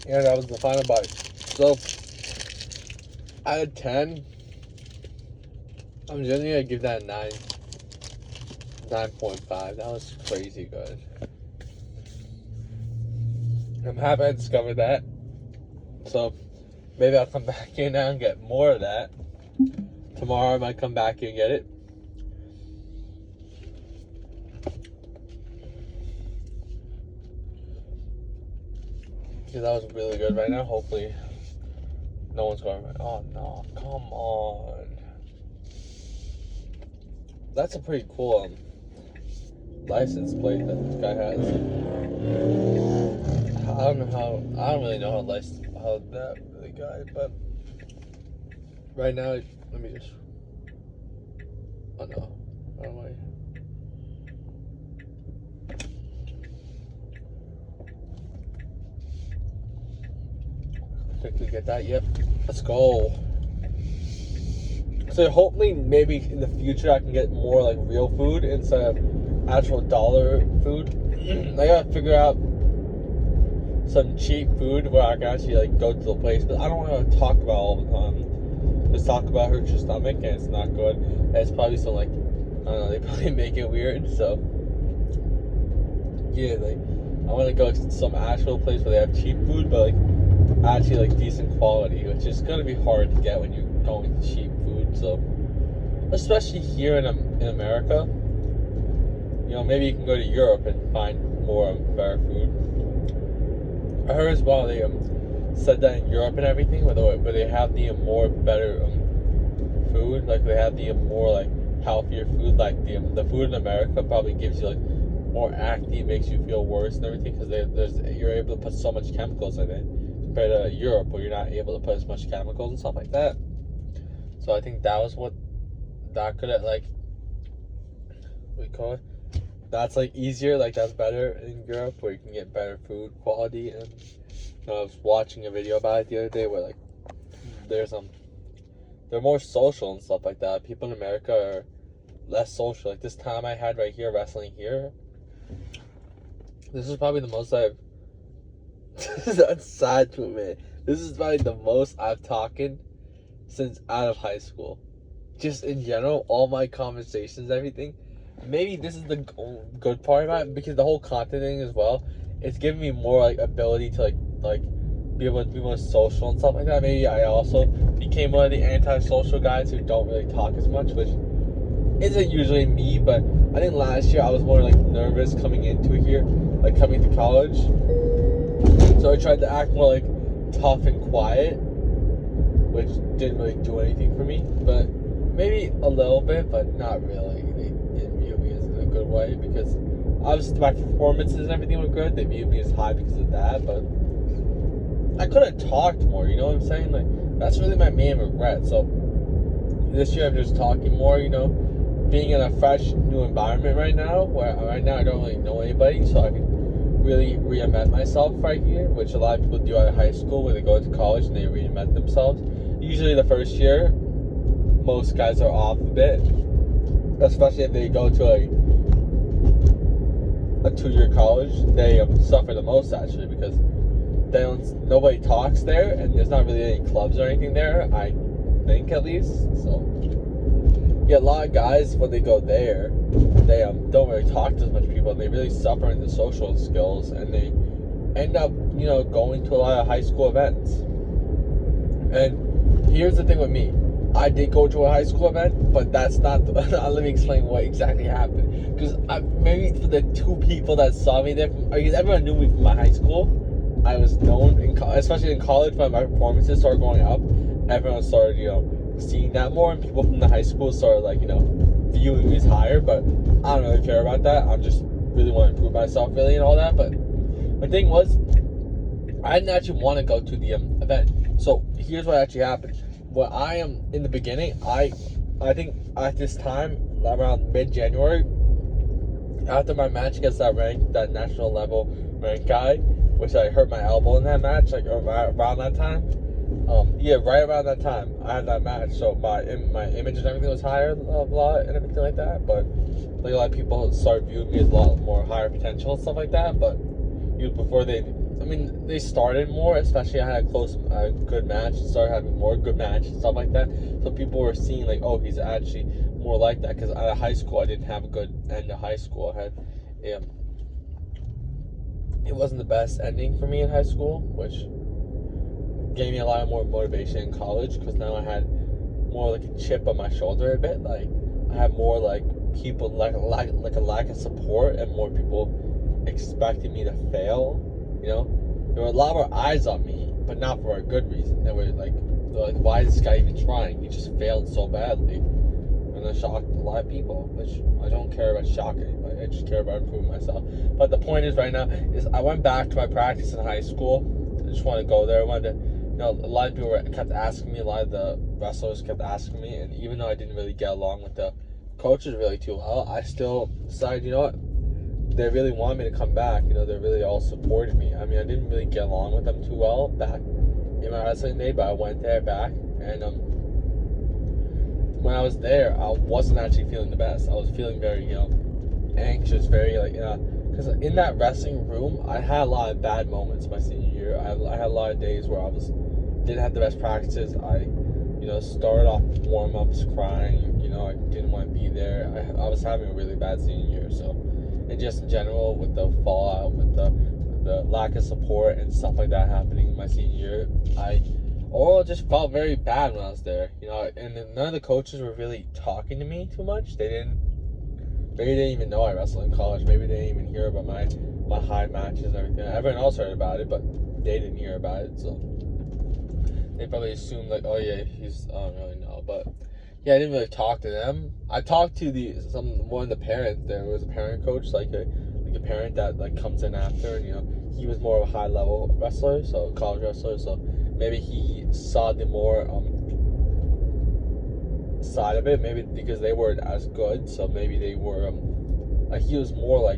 yeah, that was the final bite. So out of 10, I'm generally gonna give that a 9.5. That was crazy good. I'm happy I discovered that. So maybe I'll come back here now and get more of that. Tomorrow I might come back here and get it. Because that was really good right now. Hopefully no one's going, oh no, come on. That's a pretty cool license plate that this guy has. I don't really know how that really got it, but right now, let me just, oh no, how do I? Quickly get that, yep, let's go. So hopefully maybe in the future I can get more like real food instead of actual dollar food. I gotta figure out some cheap food where I can actually like go to the place, but I don't want to talk about all the time. Just talk about hurts your stomach and it's not good. And it's probably some like, I don't know, they probably make it weird, so yeah, like I want to go to some actual place where they have cheap food, but like actually like decent quality, which is gonna be hard to get when you're going to cheap food. So especially here in America, you know, maybe you can go to Europe and find more better food. I heard as well they said that in Europe and everything, where they have the more better food, like they have the more like healthier food, like the food in America probably gives you like more acne, makes you feel worse and everything because you're able to put so much chemicals in it compared to Europe where you're not able to put as much chemicals and stuff like that. So I think that was what that could have like, what do you call it? That's like easier, like that's better in Europe where you can get better food quality. And you know, I was watching a video about it the other day where like they're more social and stuff like that. People in America are less social. Like this time I had right here wrestling here, this is probably the most I've that's sad to admit. This is probably the most I've talked since out of high school. Just in general, all my conversations, everything. Maybe this is the good part about it because the whole content thing as well, it's giving me more like ability to like be able to be more social and stuff like that. Maybe I also became one of the antisocial guys who don't really talk as much, which isn't usually me. But I think last year I was more like nervous coming into here, like coming to college. So I tried to act more like tough and quiet, which didn't really do anything for me. But maybe a little bit, but not really. They didn't view me as in a good way because obviously my performances and everything were good. They viewed me as high because of that, but I could have talked more, you know what I'm saying? Like, that's really my main regret. So this year I'm just talking more, you know, being in a fresh new environment right now, where right now I don't really know anybody, so I can really reinvent myself right here, which a lot of people do out of high school where they go to college and they reinvent themselves. Usually the first year, most guys are off a bit, especially if they go to a 2-year college, they suffer the most actually because nobody talks there, and there's not really any clubs or anything there. I think at least. So yeah, a lot of guys when they go there, they don't really talk to as much people. And they really suffer in the social skills, and they end up going to a lot of high school events. And here's the thing with me. I did go to a high school event, but that's not let me explain what exactly happened. Because maybe for the 2 people that saw me there, because everyone knew me from my high school. I was known, especially in college, when my performances started going up. Everyone started, seeing that more, and people from the high school started, viewing me as higher. But I don't really care about that. I just really want to improve myself, really, and all that. But the thing was, I didn't actually want to go to the event. So here's what actually happened. When I am in the beginning, I think at this time, around mid-January, after my match against that national level ranked guy, which I hurt my elbow in that match, around that time. Right around that time, I had that match. So my image and everything was higher a lot and everything like that. But a lot of people started viewing me as a lot more higher potential and stuff like that. But before they started more, especially I had a good match, started having more good matches and stuff like that. So people were seeing oh, he's actually more like that. Because out of high school, I didn't have a good end of high school. I had it wasn't the best ending for me in high school, which gave me a lot more motivation in college, because now I had more a chip on my shoulder a bit. I had more people like a lack of support, and more people expecting me to fail. There were a lot more eyes on me, but not for a good reason. They were like, why is this guy even trying? He just failed so badly. And I shocked a lot of people, which I don't care about shocking anybody. I just care about improving myself. But the point is, right now, is I went back to my practice in high school. I just want to go there. I wanted to, a lot of people kept asking me. A lot of the wrestlers kept asking me, and even though I didn't really get along with the coaches really too well, I still decided, they really wanted me to come back. They really all supported me. I didn't really get along with them too well back in my wrestling day, but I went there back, and when I was there, I wasn't actually feeling the best. I was feeling very, anxious, very because in that wrestling room, I had a lot of bad moments my senior year. I had a lot of days where I didn't have the best practices. I, started off warm-ups crying. I didn't want to be there. I was having a really bad senior year. So, and just in general, with the fallout, with the lack of support and stuff like that happening in my senior year, I just felt very bad when I was there, and none of the coaches were really talking to me too much. Maybe they didn't even know I wrestled in college. Maybe they didn't even hear about my high matches and everything. Everyone else heard about it, but they didn't hear about it, so they probably assumed oh yeah, I don't really know. But yeah, I didn't really talk to them. I talked to one of the parents. There was a parent coach, a parent that comes in after, and he was more of a high level wrestler, so college wrestler, so maybe he saw the more side of it, maybe because they weren't as good, so maybe they were he was more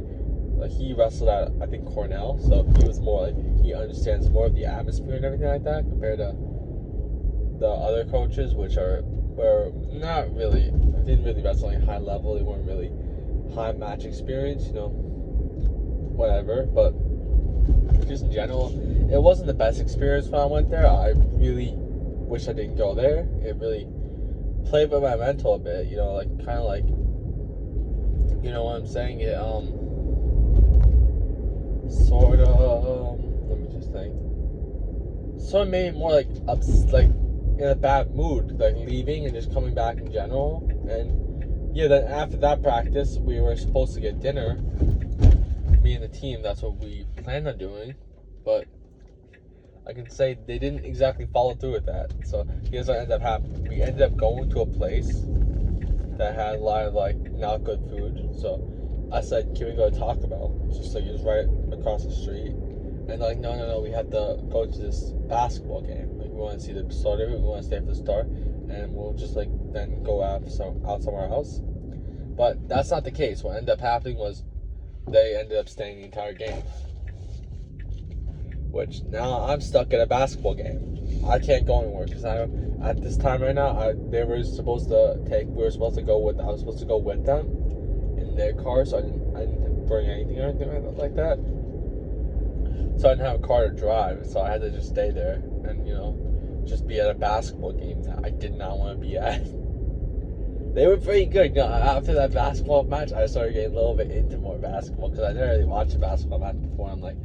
he wrestled at, I think, Cornell, so he was more he understands more of the atmosphere and everything like that compared to the other coaches, which were not really, didn't really wrestle at high level. They weren't really high match experience, whatever. But just in general, it wasn't the best experience when I went there. I really wish I didn't go there. It really played with my mental a bit, kind of what I'm saying? It sort of let me just think. Sort of made me more in a bad mood, leaving and just coming back in general. And yeah, then after that practice, we were supposed to get dinner, me and the team. That's what we planned on doing, but I can say they didn't exactly follow through with that. So here's what ended up happening. We ended up going to a place that had a lot of not good food. So I said, can we go to Taco Bell? Just it was right across the street. And no, we had to go to this basketball game. We want to see the start of it. We want to stay for the start, and we'll just then go out somewhere else. But that's not the case. What ended up happening was they ended up staying the entire game. Which now I'm stuck at a basketball game. I can't go anywhere because at this time right now, we were supposed to go with them in their car, so I didn't bring anything or anything like that. So I didn't have a car to drive, so I had to just stay there and, just be at a basketball game that I did not want to be at. They were pretty good. After that basketball match, I started getting a little bit into more basketball because I never really watched a basketball match before. I'm like,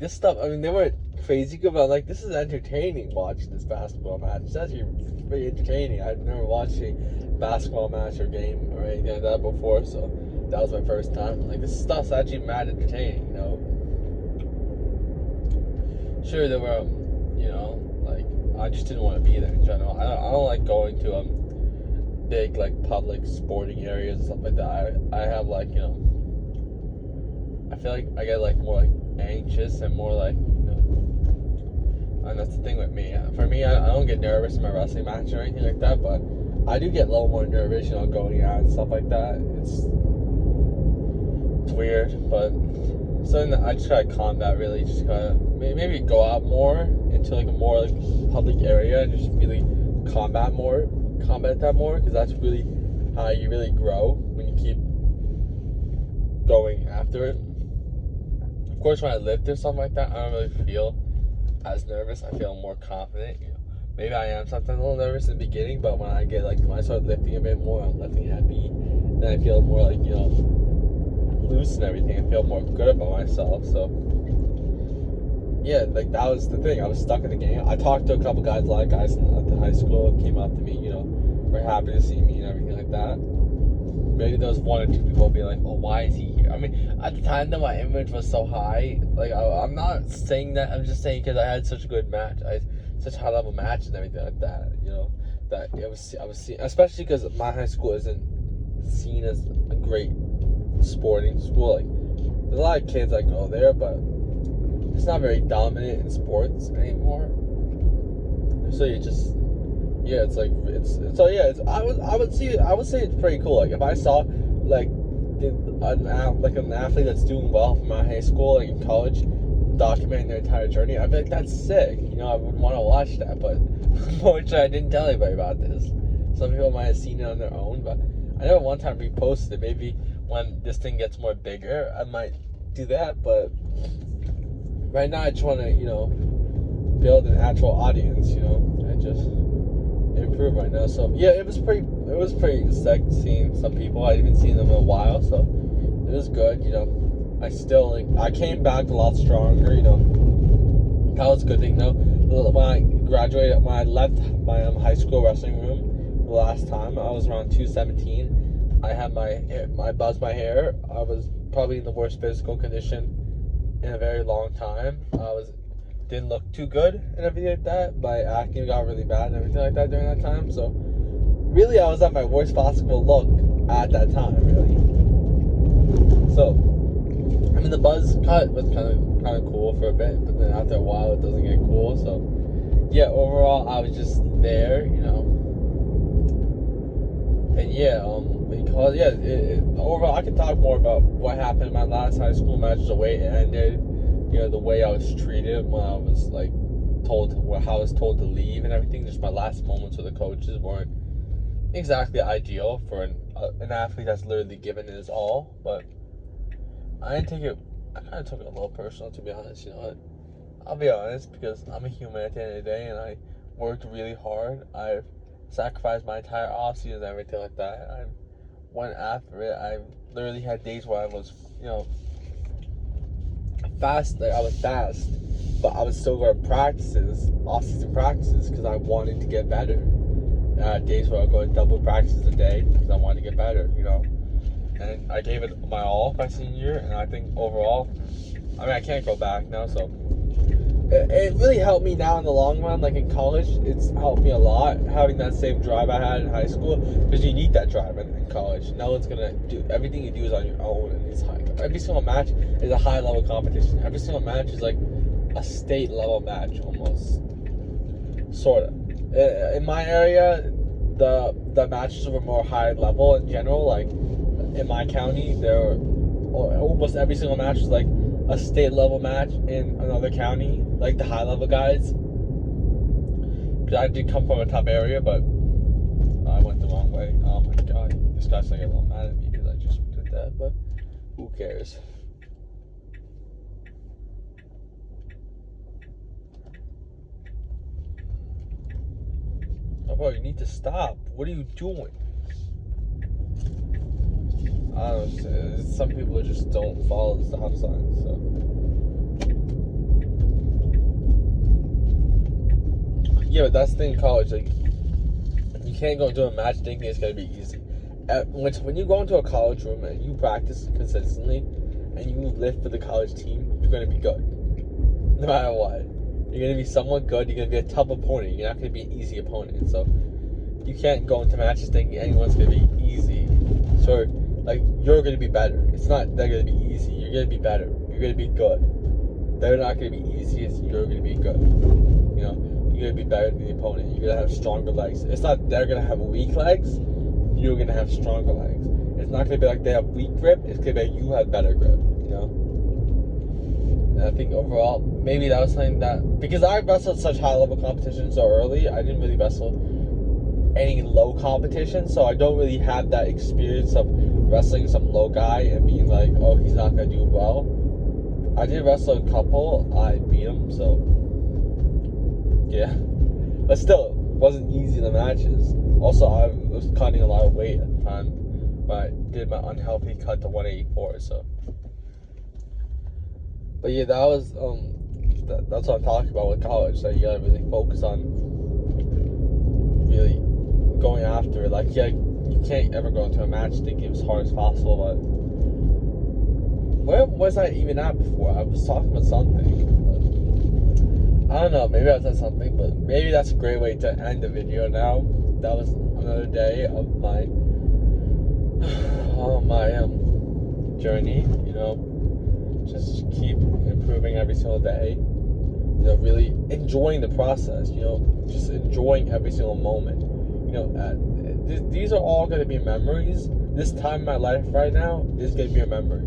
this stuff. I mean, they weren't crazy good, but I'm like, this is entertaining watching this basketball match. It's actually pretty entertaining. I've never watched a basketball match or game or anything like that before, so that was my first time. Like, this stuff's actually mad entertaining. Sure, there were, like, I just didn't want to be there in general. I don't like going to big, like, public sporting areas and stuff like that. I have, like, I feel like I get, like, more, like, anxious and more, like, and that's the thing with me. For me, I don't get nervous in my wrestling match or anything like that, but I do get a little more nervous, going out and stuff like that. It's weird, but something that I just try to combat, really, just kind of maybe go out more into, like, a more, like, public area and just really combat that more, because that's really how you really grow, when you keep going after it. Of course, when I lift or something like that, I don't really feel as nervous. I feel more confident. Maybe I am sometimes a little nervous in the beginning, but when I start lifting a bit more, I'm lifting heavy, then I feel more like, loose and everything. I feel more good about myself. So yeah, like, that was the thing. I was stuck in the game. I talked to a couple guys, a lot of guys at the high school came up to me, were happy to see me and everything like that. Maybe there was one or two people being like, "Oh, why is he here?" I mean, at the time that my image was so high, like, I'm not saying that. I'm just saying because I had such a good match, such a high level match and everything like that. That I was seeing, especially because my high school isn't seen as a great sporting school. Like, there's a lot of kids that go there, but it's not very dominant in sports anymore. So you just, it's like, I would say it's pretty cool. Like, if I saw, like, an athlete that's doing well from my high school, like, in college, documenting their entire journey, I'd be like, that's sick. I would want to watch that, but unfortunately, I didn't tell anybody about this. Some people might have seen it on their own, but I know one time reposted it. Maybe when this thing gets more bigger, I might do that, but right now I just want to, build an actual audience, and just improve right now. So yeah, it was pretty sick seeing some people. I haven't seen them in a while, so it was good. I came back a lot stronger. That was a good thing though. When I left my high school wrestling room the last time, I was around 217. I had I buzzed my hair. I was probably in the worst physical condition in a very long time. Didn't look too good and everything like that. My acne got really bad and everything like that during that time. So really, I was at my worst possible look at that time, really. So I mean, the buzz cut was kind of cool for a bit, but then after a while, it doesn't get cool. So yeah, overall, I was just there, and yeah, because overall, I can talk more about what happened in my last high school match, the way it ended, the way I was treated when I was, like, how I was told to leave and everything. Just my last moments with the coaches weren't exactly ideal for an athlete that's literally given his all. But I kind of took it a little personal, to be honest. I'll be honest, because I'm a human at the end of the day, and I worked really hard. I've sacrificed my entire offseason and everything like that. I went after it. I literally had days where I was, fast. Like, I was fast, but I was still going to off-season practices, because I wanted to get better. Days where I go to double practices a day because I wanted to get better, And I gave it my all my senior year, and I think overall, I mean, I can't go back now, so it really helped me now in the long run. Like, in college, it's helped me a lot having that same drive I had in high school, because you need that drive in college. No one's gonna do everything you do is on your own, and it's high. Every single match is a high level competition. Every single match is like a state level match, almost, sort of. In my area, the matches were more high level in general. Like, in my county, almost every single match was like a state level match in another county, like the high level guys. Because I did come from a tough area, but I went the wrong way. Oh my god, this guy's gonna get a little mad at me because I just did that. But Who cares? Oh, bro, you need to stop. What are you doing? I don't know. Some people just don't follow the stop signs, so. Yeah, but that's the thing in college. Like, you can't go into a match thinking it's gonna be easy. When you go into a college room and you practice consistently, and you live for the college team, you're gonna be good, no matter what. You're gonna be somewhat good. You're gonna be a tough opponent. You're not gonna be an easy opponent. So you can't go into matches thinking anyone's gonna be easy. So like you're gonna be better. It's not they're gonna be easy. You're gonna be better. You're gonna be good. They're not gonna be easy. You're gonna be good. You know, you're gonna be better than the opponent. You're gonna have stronger legs. It's not they're gonna have weak legs. You're gonna have stronger legs. It's not gonna be like they have weak grip. It's gonna be like you have better grip. You know. And I think overall, maybe that was something that because I wrestled such high level competition so early, I didn't really wrestle any low competition, so I don't really have that experience of wrestling some low guy and being like, oh, he's not gonna do well. I did wrestle a couple, I beat him, so yeah. But still, it wasn't easy in the matches. Also, I was cutting a lot of weight at the time, but I did my unhealthy cut to 184, so. But yeah, that was that's what I'm talking about with college. That you gotta really focus on really going after it. Like, yeah, you can't ever go into a match thinking it was hard as possible. But where was I even at before? I was talking about something. But I don't know. Maybe I was at something, but maybe that's a great way to end the video now. That was another day of my journey. You know. Just keep improving every single day. You know, really enjoying the process. You know, just enjoying every single moment. You know, these are all going to be memories. This time in my life right now is going to be a memory.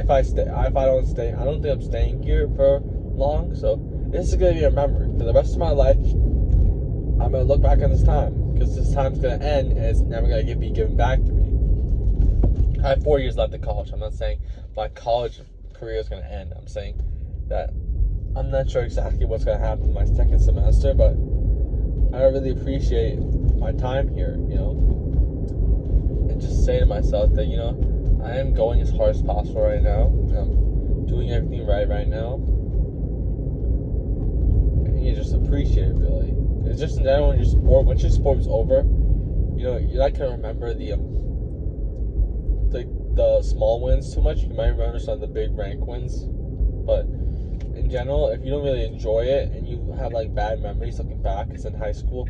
If I don't stay, I don't think I'm staying here for long. So this is going to be a memory for the rest of my life. I'm going to look back on this time because this time's going to end and it's never going to be given back to me. I have 4 years left in college. I'm not saying my college career is going to end. I'm saying that I'm not sure exactly what's going to happen in my second semester, but I really appreciate my time here, you know, and just say to myself that, you know, I am going as hard as possible right now. I'm doing everything right now, and you just appreciate it, really. It's just in general, your sport, once your sport is over, you know, you're not going to remember the small wins too much. You might remember some of the big rank wins, but in general, if you don't really enjoy it and you have like bad memories looking back, because in high school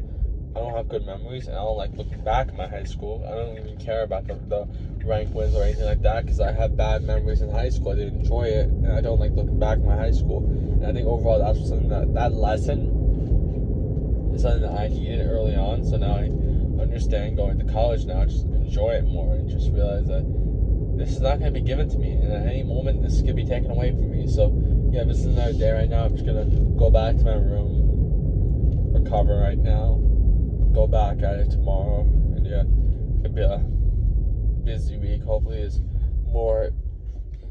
I don't have good memories and I don't like looking back at my high school. I don't even care about the rank wins or anything like that because I have bad memories in high school. I didn't enjoy it and I don't like looking back at my high school. And I think overall that's something that lesson is something that I needed early on, so now I understand going to college now, just enjoy it more and just realize that this is not going to be given to me, and at any moment this could be taken away from me. So yeah, this is another day right now. I'm just going to go back to my room, recover right now, go back at it tomorrow, and yeah, it's going to be a busy week. Hopefully there's more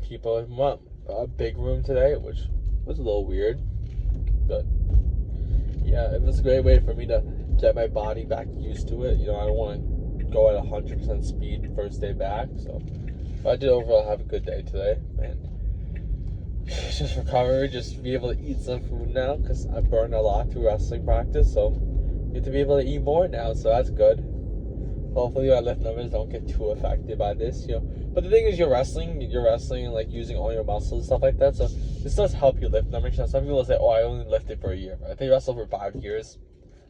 people. A big room today, which was a little weird, but yeah, it was a great way for me to get my body back used to it. You know, I don't want to go at 100% speed first day back, so but I did overall have a good day today, and just recovery, just be able to eat some food now, because I burned a lot through wrestling practice, so get to be able to eat more now, so that's good. Hopefully my lift numbers don't get too affected by this, you know. But the thing is, you're wrestling like using all your muscles and stuff like that, so this does help your lift numbers. Now, some people say, oh, I only lifted for a year. If they wrestled for 5 years,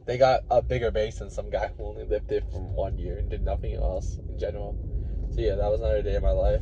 they got a bigger base than some guy who only lifted for 1 year and did nothing else in general. So yeah, that was another day of my life.